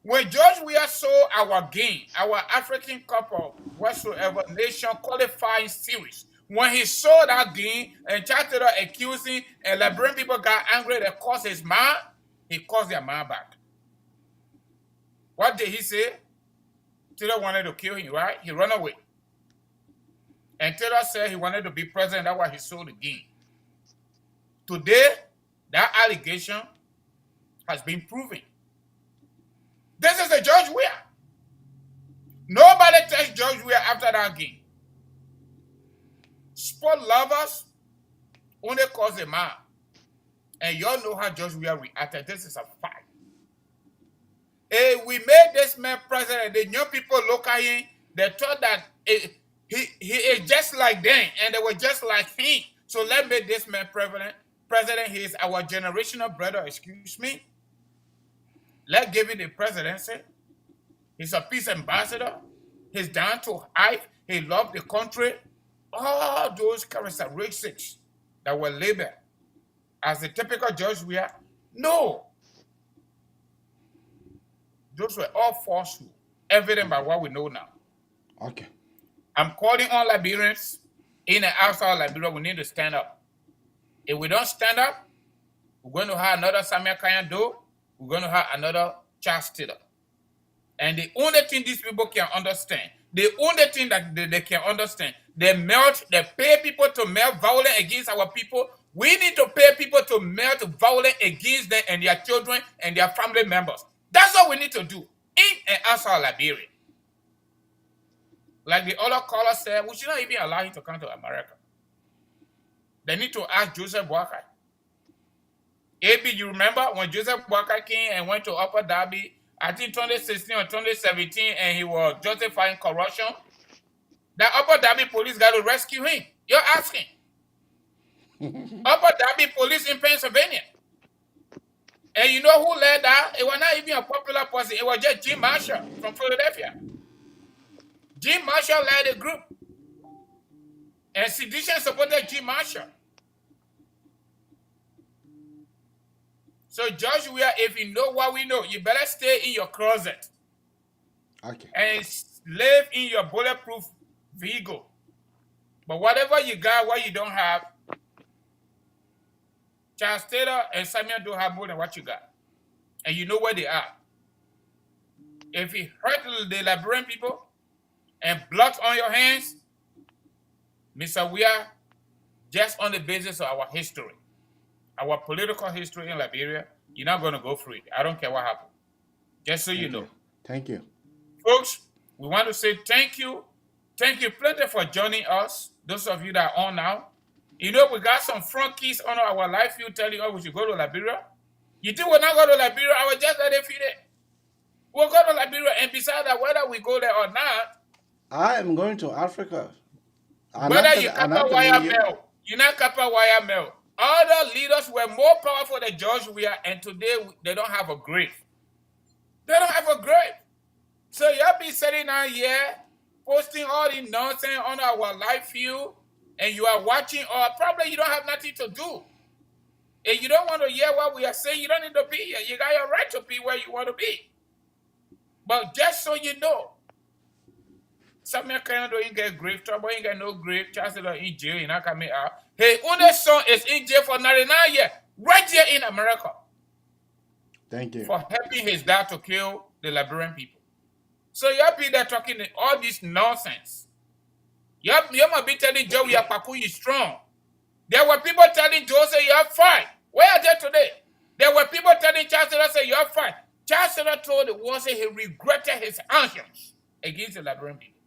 When George Weah saw our game, our African Cup of whatsoever nation qualifying series, when he saw that game and tried to accuse him and Liberian people got angry, they caused his man, he caused their man back. What did he say? Taylor wanted to kill him, right? He ran away. And Taylor said he wanted to be president. That's why he sold the game. Today, that allegation has been proven. This is the George Weah. Nobody touched George Weah after that game. Sport lovers only cause a man. And y'all know how George Weah reacted. This is a fact. We made this man president. The young people look at him. They thought that he is just like them, and they were just like him. So let's make this man president. He is our generational brother, excuse me. Let's give him the presidency. He's a peace ambassador. He's down to earth. He loved the country. All those characteristics that were labeled as the typical George Weah. No. Those were all falsehood, evident by what we know now. Okay. I'm calling on Liberians in and outside Liberia. We need to stand up. If we don't stand up, we're going to have another Samuel Kanyando. We're going to have another Charles Taylor. And the only thing these people can understand, the only thing that they can understand, they pay people to melt violence against our people. We need to pay people to melt violence against them and their children and their family members. That's what we need to do in and outside Liberia. Like the other caller said, we should not even allow him to come to America. They need to ask Joseph Boakai. AB, you remember when Joseph Boakai came and went to Upper Darby, I think 2016 or 2017, and he was justifying corruption? The Upper Darby police got to rescue him. You're asking. Upper Darby police in Pennsylvania. And you know who led that? It was not even a popular person. It was just Jim Marshall from Philadelphia. Jim Marshall led the group. And Sedition supported Jim Marshall. So, Joshua, if you know what we know, you better stay in your closet. Okay. And live in your bulletproof vehicle. But whatever you got, what you don't have, Charles Taylor and Samuel don't have more than what you got. And you know where they are. If you hurt the Liberian people and blood on your hands, Mr. We are just on the basis of our history, our political history in Liberia, you're not going to go free. I don't care what happened. Just so you know. Thank you. Folks, we want to say thank you. Thank you plenty for joining us. Those of you that are on now. You know, we got some front keys on our live view telling us we should go to Liberia. You think we're not going to Liberia? I will just let it feed it. We'll go to Liberia, and besides that, whether we go there or not, I am going to Africa. Whether you Kappa Wire Mel, you not Kappa Wire Mel. Other leaders were more powerful than George Weah, and today they don't have a grave. They don't have a grave. So y'all be sitting down here, posting all the nonsense on our live view, and you are watching, or probably you don't have nothing to do. If you don't want to hear what we are saying, you don't need to be here. You got your right to be where you want to be. But just so you know, Samuel Kanyando ain't get grave trouble, ain't got no grave. Charles Taylor in jail, he not coming out. His only son is in jail for 99 years, right here in America. Thank you. For helping his dad to kill the Liberian people. So y'all be there talking all this nonsense. You might be telling Joe Yapaku is strong. There were people telling Joe say you're fine. Where are they today? There were people telling Charles Taylor say you're fine. Charles Taylor told the world say he regretted his actions against the Liberian people.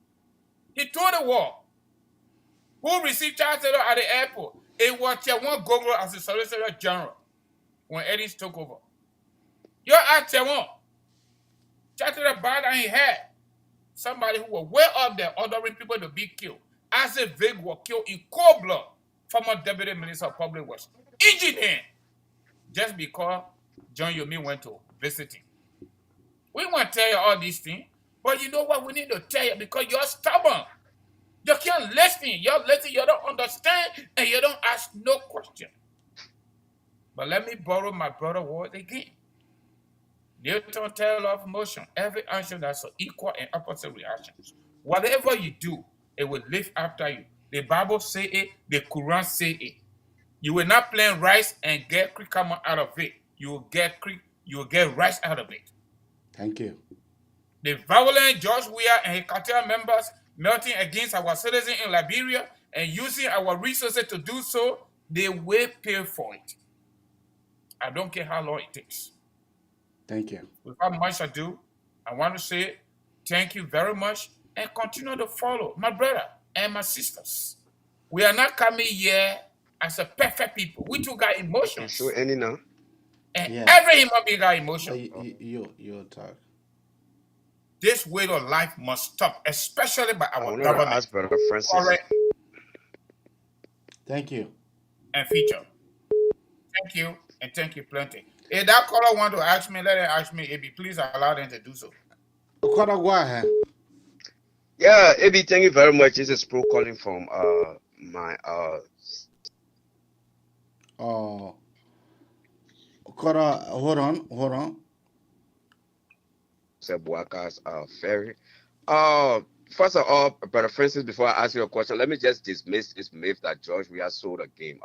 He told the world who received Charles Taylor at the airport. It was Chewon Gogo as the Solicitor General when Eddins took over. You're at Chewon. Charles Taylor bowed down his head. Somebody who was way up there ordering people to be killed. As if they were killed in cold blood. Former Deputy Minister of Public Works. Engineer. Just because John Yomi went to visit him. We want to tell you all these things. But you know what? We need to tell you because you're stubborn. You can't listen. You're lazy. You don't understand. And you don't ask no question. But let me borrow my brother word again. Newton tell of motion. Every action has an equal and opposite reactions. Whatever you do, it will live after you. The Bible say it. The Quran say it. You will not plant rice and get crickama out of it. You will get rice out of it. Thank you. The violent George Weah and his cartel members melting against our citizens in Liberia and using our resources to do so, they will pay for it. I don't care how long it takes. Thank you. Without much ado, I want to say thank you very much and continue to follow my brother and my sisters. We are not coming here as a perfect people. We too got emotions. So any now? And every human being got emotions. You talk. This way of life must stop, especially by our government. Ask Brother Francis. Thank you. And feature. Thank you, and thank you plenty. If that caller want to ask me, let them ask me. AB, please allow them to do so. Go ahead. Yeah, AB, thank you very much. This is Pro calling from my hold on. Buaka's ferry. First of all, Brother Francis, before I ask you a question, let me just dismiss this myth that George Weah sold a game.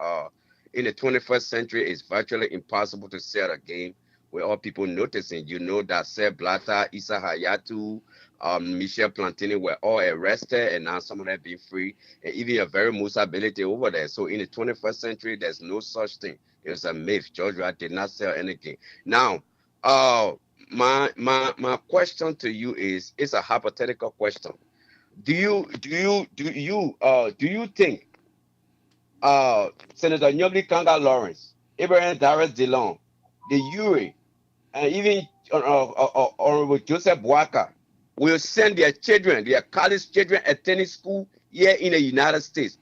In the 21st century, it's virtually impossible to sell a game with all people noticing. You know that Seb Blatter, Issa Hayatu, Michel Plantini were all arrested, and now some of them being free, and even a very Musa ability over there. So in the 21st century, there's no such thing. It's a myth. George Weah did not sell anything. Now, my question to you is, it's a hypothetical question. Do you think Senator Nyobli Kanga Lawrence, Abraham Darius DeLong, the Yuri, and even Honorable Joseph Boaka will send their children, their college children, attending school here in the United States?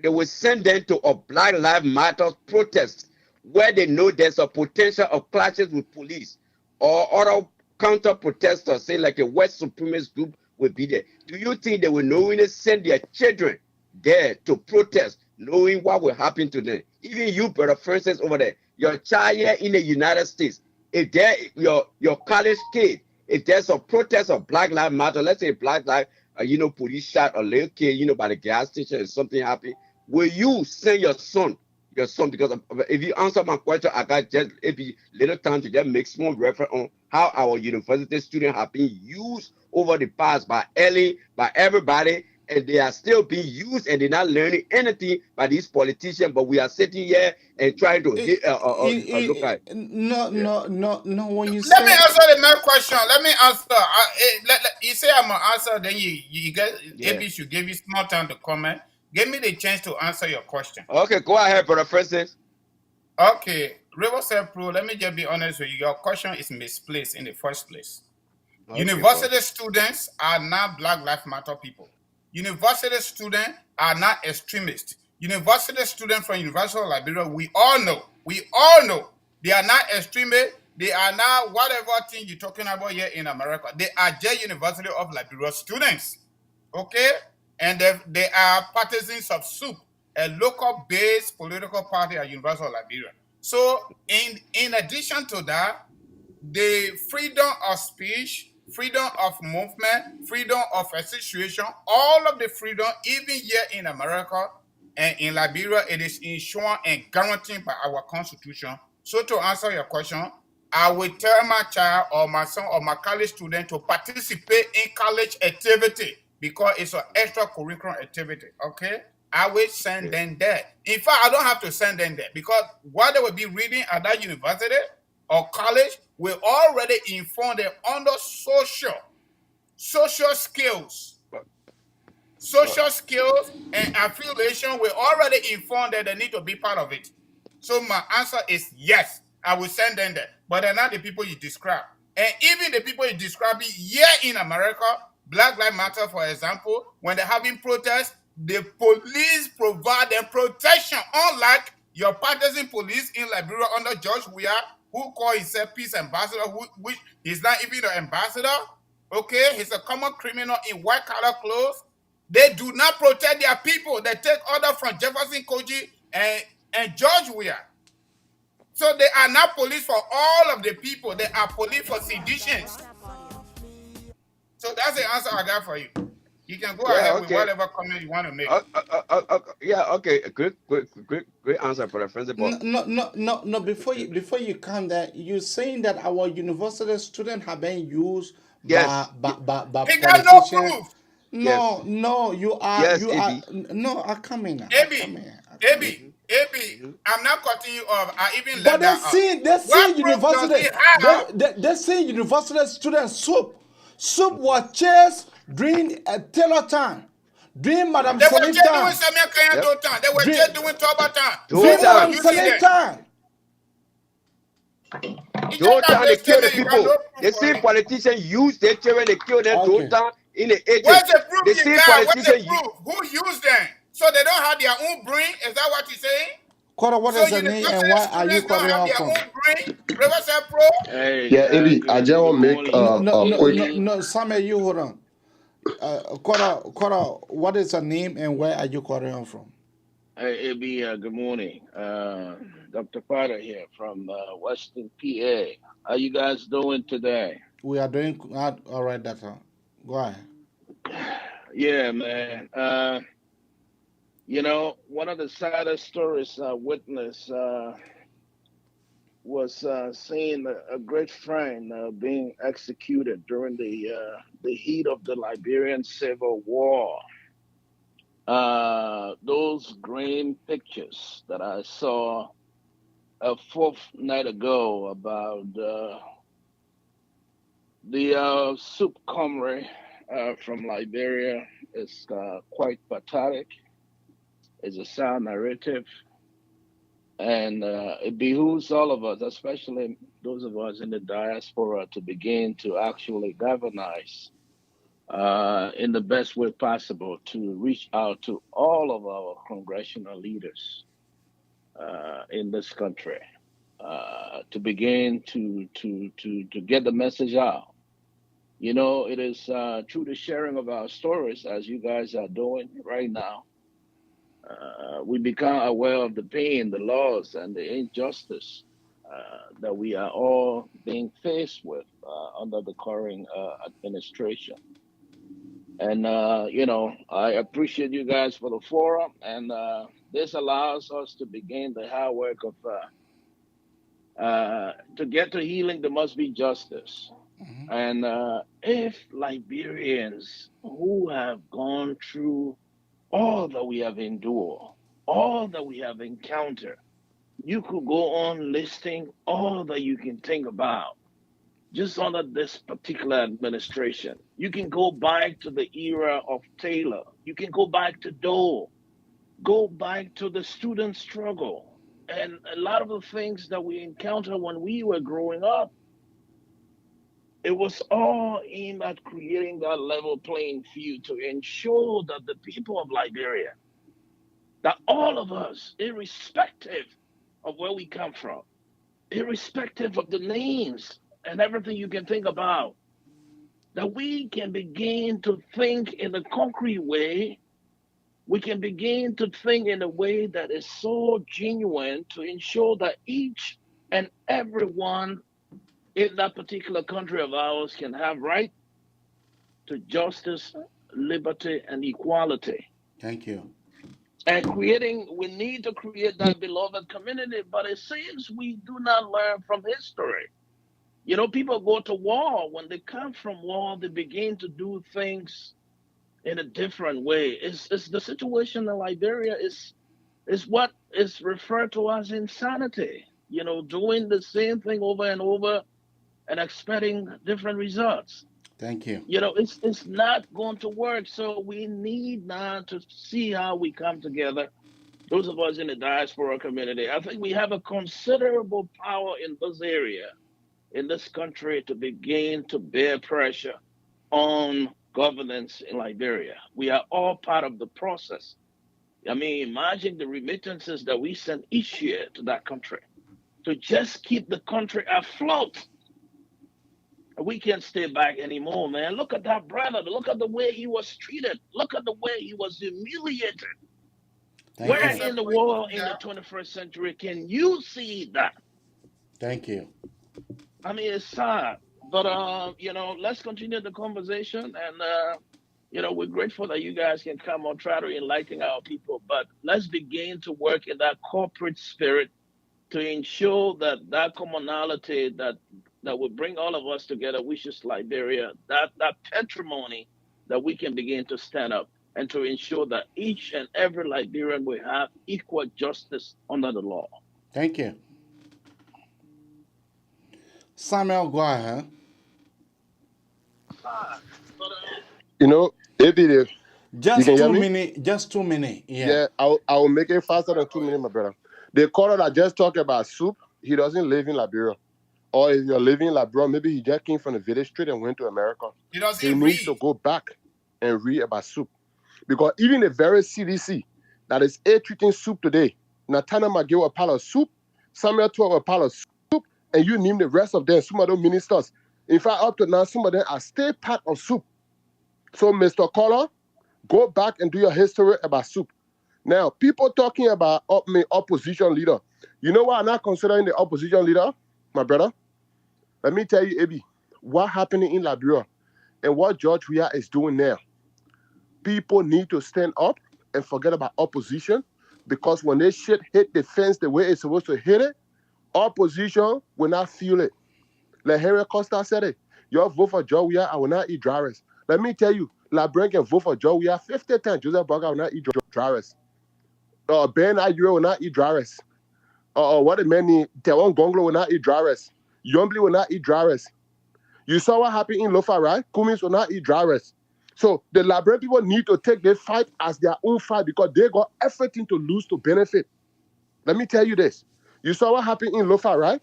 They will send them to a Black Lives Matter protest where they know there's a potential of clashes with police or other counter protesters, say like a white supremacist group will be there. Do you think they will knowingly send their children there to protest, knowing what will happen to them? Even you, Brother Francis, over there, your child here in the United States, if there your college kid, if there's a protest of Black Lives Matter, let's say Black Lives, police shot a little kid, by the gas station and something happened, will you send your son? Because if you answer my question, I got just a little time to just make small reference on how our university students have been used over the past by Ellie, by everybody, and they are still being used, and they're not learning anything by these politicians. But we are sitting here and trying to look at. No. When you Let me say answer the main question. Let me answer. You say I'm gonna answer, then you get AB should give you small time to comment. Give me the chance to answer your question. Okay, go ahead, Brother Francis. Okay, Riverside Pro, let me just be honest with you. Your question is misplaced in the first place. Okay, university students are not Black Lives Matter people. University students are not extremists. University students from University of Liberia, we all know, they are not extremists. They are not whatever thing you're talking about here in America. They are just University of Liberia students. Okay? And they are partisans of SOUP, a local-based political party at University of Liberia. So in addition to that, the freedom of speech, freedom of movement, freedom of association, all of the freedom, even here in America and in Liberia, it is ensured and guaranteed by our Constitution. So to answer your question, I will tell my child or my son or my college student to participate in college activity because it's an extracurricular activity, okay? I will send them there. In fact, I don't have to send them there because what they will be reading at that university or college will already inform them under social skills. Social skills and affiliation will already inform that they need to be part of it. So my answer is yes, I will send them there. But they're not the people you describe. And even the people you describe here in America, Black Lives Matter, for example, when they're having protests, the police provide them protection, unlike your partisan police in Liberia under George Weah, who call himself peace ambassador, which is not even an ambassador. Okay, he's a common criminal in white collar clothes. They do not protect their people. They take order from Jefferson Koji and George Weah. So they are not police for all of the people. They are police for seditions. So that's the answer I got for you. You can go ahead with whatever comment you want to make. Okay. Great answer, for the friends. No. Before you come there, you're saying that our university students have been used by politicians. No, you are. Yes, you AB. are. No, I come in now. AB, I'm not cutting you off. I even But let they see university. They see university students soup was chased during Taylor time, during Madam Salif time. They were just doing Toba time. During Madam Salif time. Don't time they kill the people. They see politicians use their children, they kill them. Don't time in the agent. Where's the proof? They see politicians who use them, so they don't have their own brain. Is that what you're saying? Quarter, what is the name and why are you calling out from? Yeah, AB, I just want to make a quick. No, Samuel, you hold on. Quarter, what is the name and where are you calling out from? Hey, AB, good morning. Dr. Potter here from Western PA. How you guys doing today? We are doing all right, Doctor. Go ahead. Yeah, man. You know, one of the saddest stories I witnessed was seeing a great friend being executed during the heat of the Liberian Civil War. Those green pictures that I saw a fortnight ago about the soup comrade from Liberia is quite pathetic. It's a sad narrative, and it behooves all of us, especially those of us in the diaspora, to begin to actually galvanize in the best way possible to reach out to all of our congressional leaders in this country to begin to get the message out. You know, it is through the sharing of our stories, as you guys are doing right now, we become aware of the pain, the loss, and the injustice that we are all being faced with under the current administration. And, you know, I appreciate you guys for the forum, and this allows us to begin the hard work of to get to healing, there must be justice. And if Liberians who have gone through all that we have endured, all that we have encountered, you could go on listing all that you can think about just under this particular administration. You can go back to the era of Taylor. You can go back to Dole. Go back to the student struggle. And a lot of the things that we encountered when we were growing up, it was all aimed at creating that level playing field to ensure that the people of Liberia, that all of us, irrespective of where we come from, irrespective of the names and everything you can think about, that we can begin to think in a concrete way. We can begin to think in a way that is so genuine to ensure that each and everyone in that particular country of ours can have right to justice, liberty, and equality. Thank you. And we need to create that beloved community, but it seems we do not learn from history. You know, people go to war. When they come from war, they begin to do things in a different way. It's the situation in Liberia is what is referred to as insanity. You know, doing the same thing over and over and expecting different results. Thank you. You know, it's not going to work. So we need now to see how we come together. Those of us in the diaspora community, I think we have a considerable power in this area, in this country, to begin to bear pressure on governance in Liberia. We are all part of the process. I mean, imagine the remittances that we send each year to that country to just keep the country afloat. We can't stay back anymore, man. Look at that brother. Look at the way he was treated. Look at the way he was humiliated. Where in the world in the 21st century can you see that? Thank you. I mean, it's sad. But, you know, let's continue the conversation. And, you know, we're grateful that you guys can come on, try to enlighten our people. But let's begin to work in that corporate spirit to ensure that that commonality that will bring all of us together, which is Liberia, that patrimony that we can begin to stand up and to ensure that each and every Liberian will have equal justice under the law. Thank you. Samuel, go ahead. You know, maybe just 2 minutes. Just 2 minutes. Yeah, I'll make it faster than 2 minutes, my brother. The caller that just talked about soup, he doesn't live in Liberia. Or if you're living in Liberia, maybe he just came from the village street and went to America. He needs to go back and read about soup. Because even the very CDC that is treating soup today, Natana Magill a pile of soup, Samuel 12 a pile of soup, and you name the rest of them, some of those ministers. In fact, up to now, some of them are still part of soup. So, Mr. Caller, go back and do your history about soup. Now, people talking about opposition leader. You know why I'm not considering the opposition leader, my brother? Let me tell you, Abi, what happening in Liberia and what George Weah is doing now, people need to stand up and forget about opposition, because when this shit hit the fence the way it's supposed to hit it, opposition will not feel it. Like Henry Costa said it, y'all vote for George Weah, I will not eat dry rice. Let me tell you, Liberian can vote for George Weah 50 times. Joseph Boga will not eat dry rice. Ben Ayure will not eat dry rice. What the many Tewon Gonglo will not eat dry rice. Yombli will not eat dry rice. You saw what happened in Lofa, right? Cummins will not eat dry rice. So the Liberian people need to take their fight as their own fight, because they got everything to lose to benefit. Let me tell you this. You saw what happened in Lofa, right?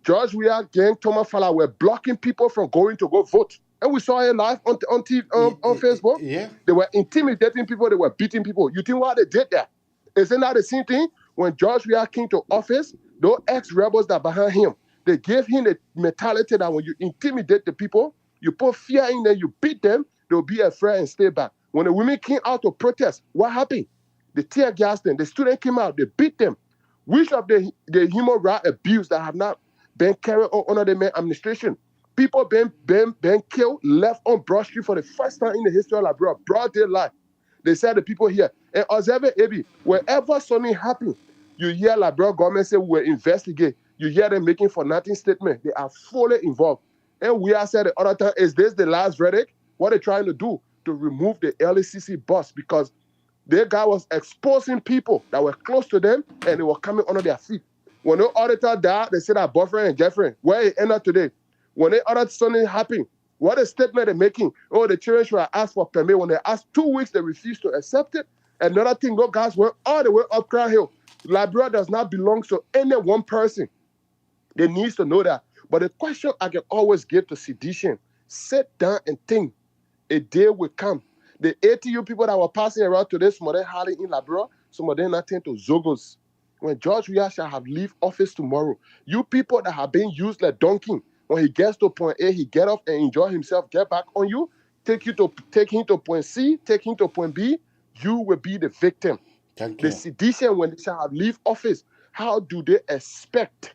George Weah, Gang, Thomas Fala were blocking people from going to go vote. And we saw it live on TV, on Facebook. Yeah. They were intimidating people. They were beating people. You think why they did that? Isn't that the same thing? When George Weah came to office, those ex-rebels that behind him, they gave him the mentality that when you intimidate the people, you put fear in them, you beat them, they'll be afraid and stay back. When the women came out to protest, what happened? They tear gassed them. The students came out, they beat them. Which of the human rights abuse that have not been carried on under the administration? People been killed, left on Broad Street for the first time in the history of Liberia, broad daylight. They said the people here, and observe Ebi, wherever something happens, you hear Liberia government say we will investigate. You hear them making for nothing statement. They are fully involved. And we are said the other time, is this the last verdict? What they're trying to do to remove the LACC boss, because their guy was exposing people that were close to them and they were coming under their feet. When the auditor died, they said our boyfriend and girlfriend. Where it ended today? When the other something happened, what a statement they're making. Oh, the children should have asked for permit. When they asked 2 weeks, they refused to accept it. Another thing, those guys went all the way up Crown Hill. Liberia does not belong to any one person. They need to know that. But the question I can always give to sedition, sit down and think. A day will come. The ATU people that were passing around today, some of them hardly in Liberia, some of them nothing to Zogos. When George Weah shall have leave office tomorrow, you people that have been used like donkey, when he gets to point A, he get off and enjoy himself, get back on you, take him to point C, take him to point B, you will be the victim. Thank you. The sedition, when they shall have leave office, how do they expect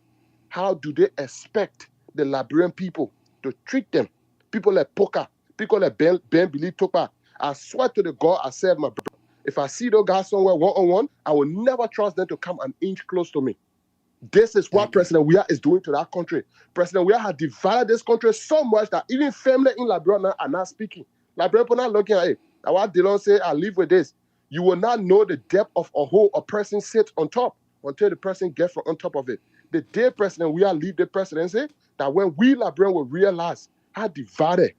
the Liberian people to treat them? People like Poker, people like Ben Billy Topa. I swear to the God I serve, my brother. If I see those guys somewhere one-on-one, I will never trust them to come an inch close to me. This is what President Weah is doing to that country. President Weah has divided this country so much that even family in Liberia now are not speaking. Liberian people are not looking at it. Now what Dylan say, I live with this. You will not know the depth of a hole a person sits on top until the person gets from on top of it. The day President Weah leave the presidency, that when we Liberians will realize how divided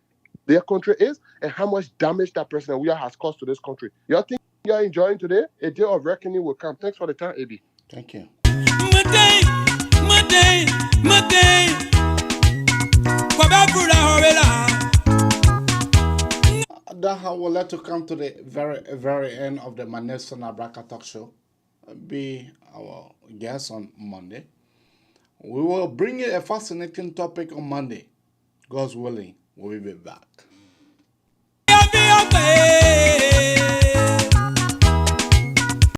their country is and how much damage that President Weah has caused to this country. Y'all think you're enjoying today? A day of reckoning will come. Thanks for the time, AB. Thank you. That how we'll let to come to the very end of the Maneso Nabraka talk show. Be our guest on Monday. We will bring you a fascinating topic on Monday. God's willing, we'll be back.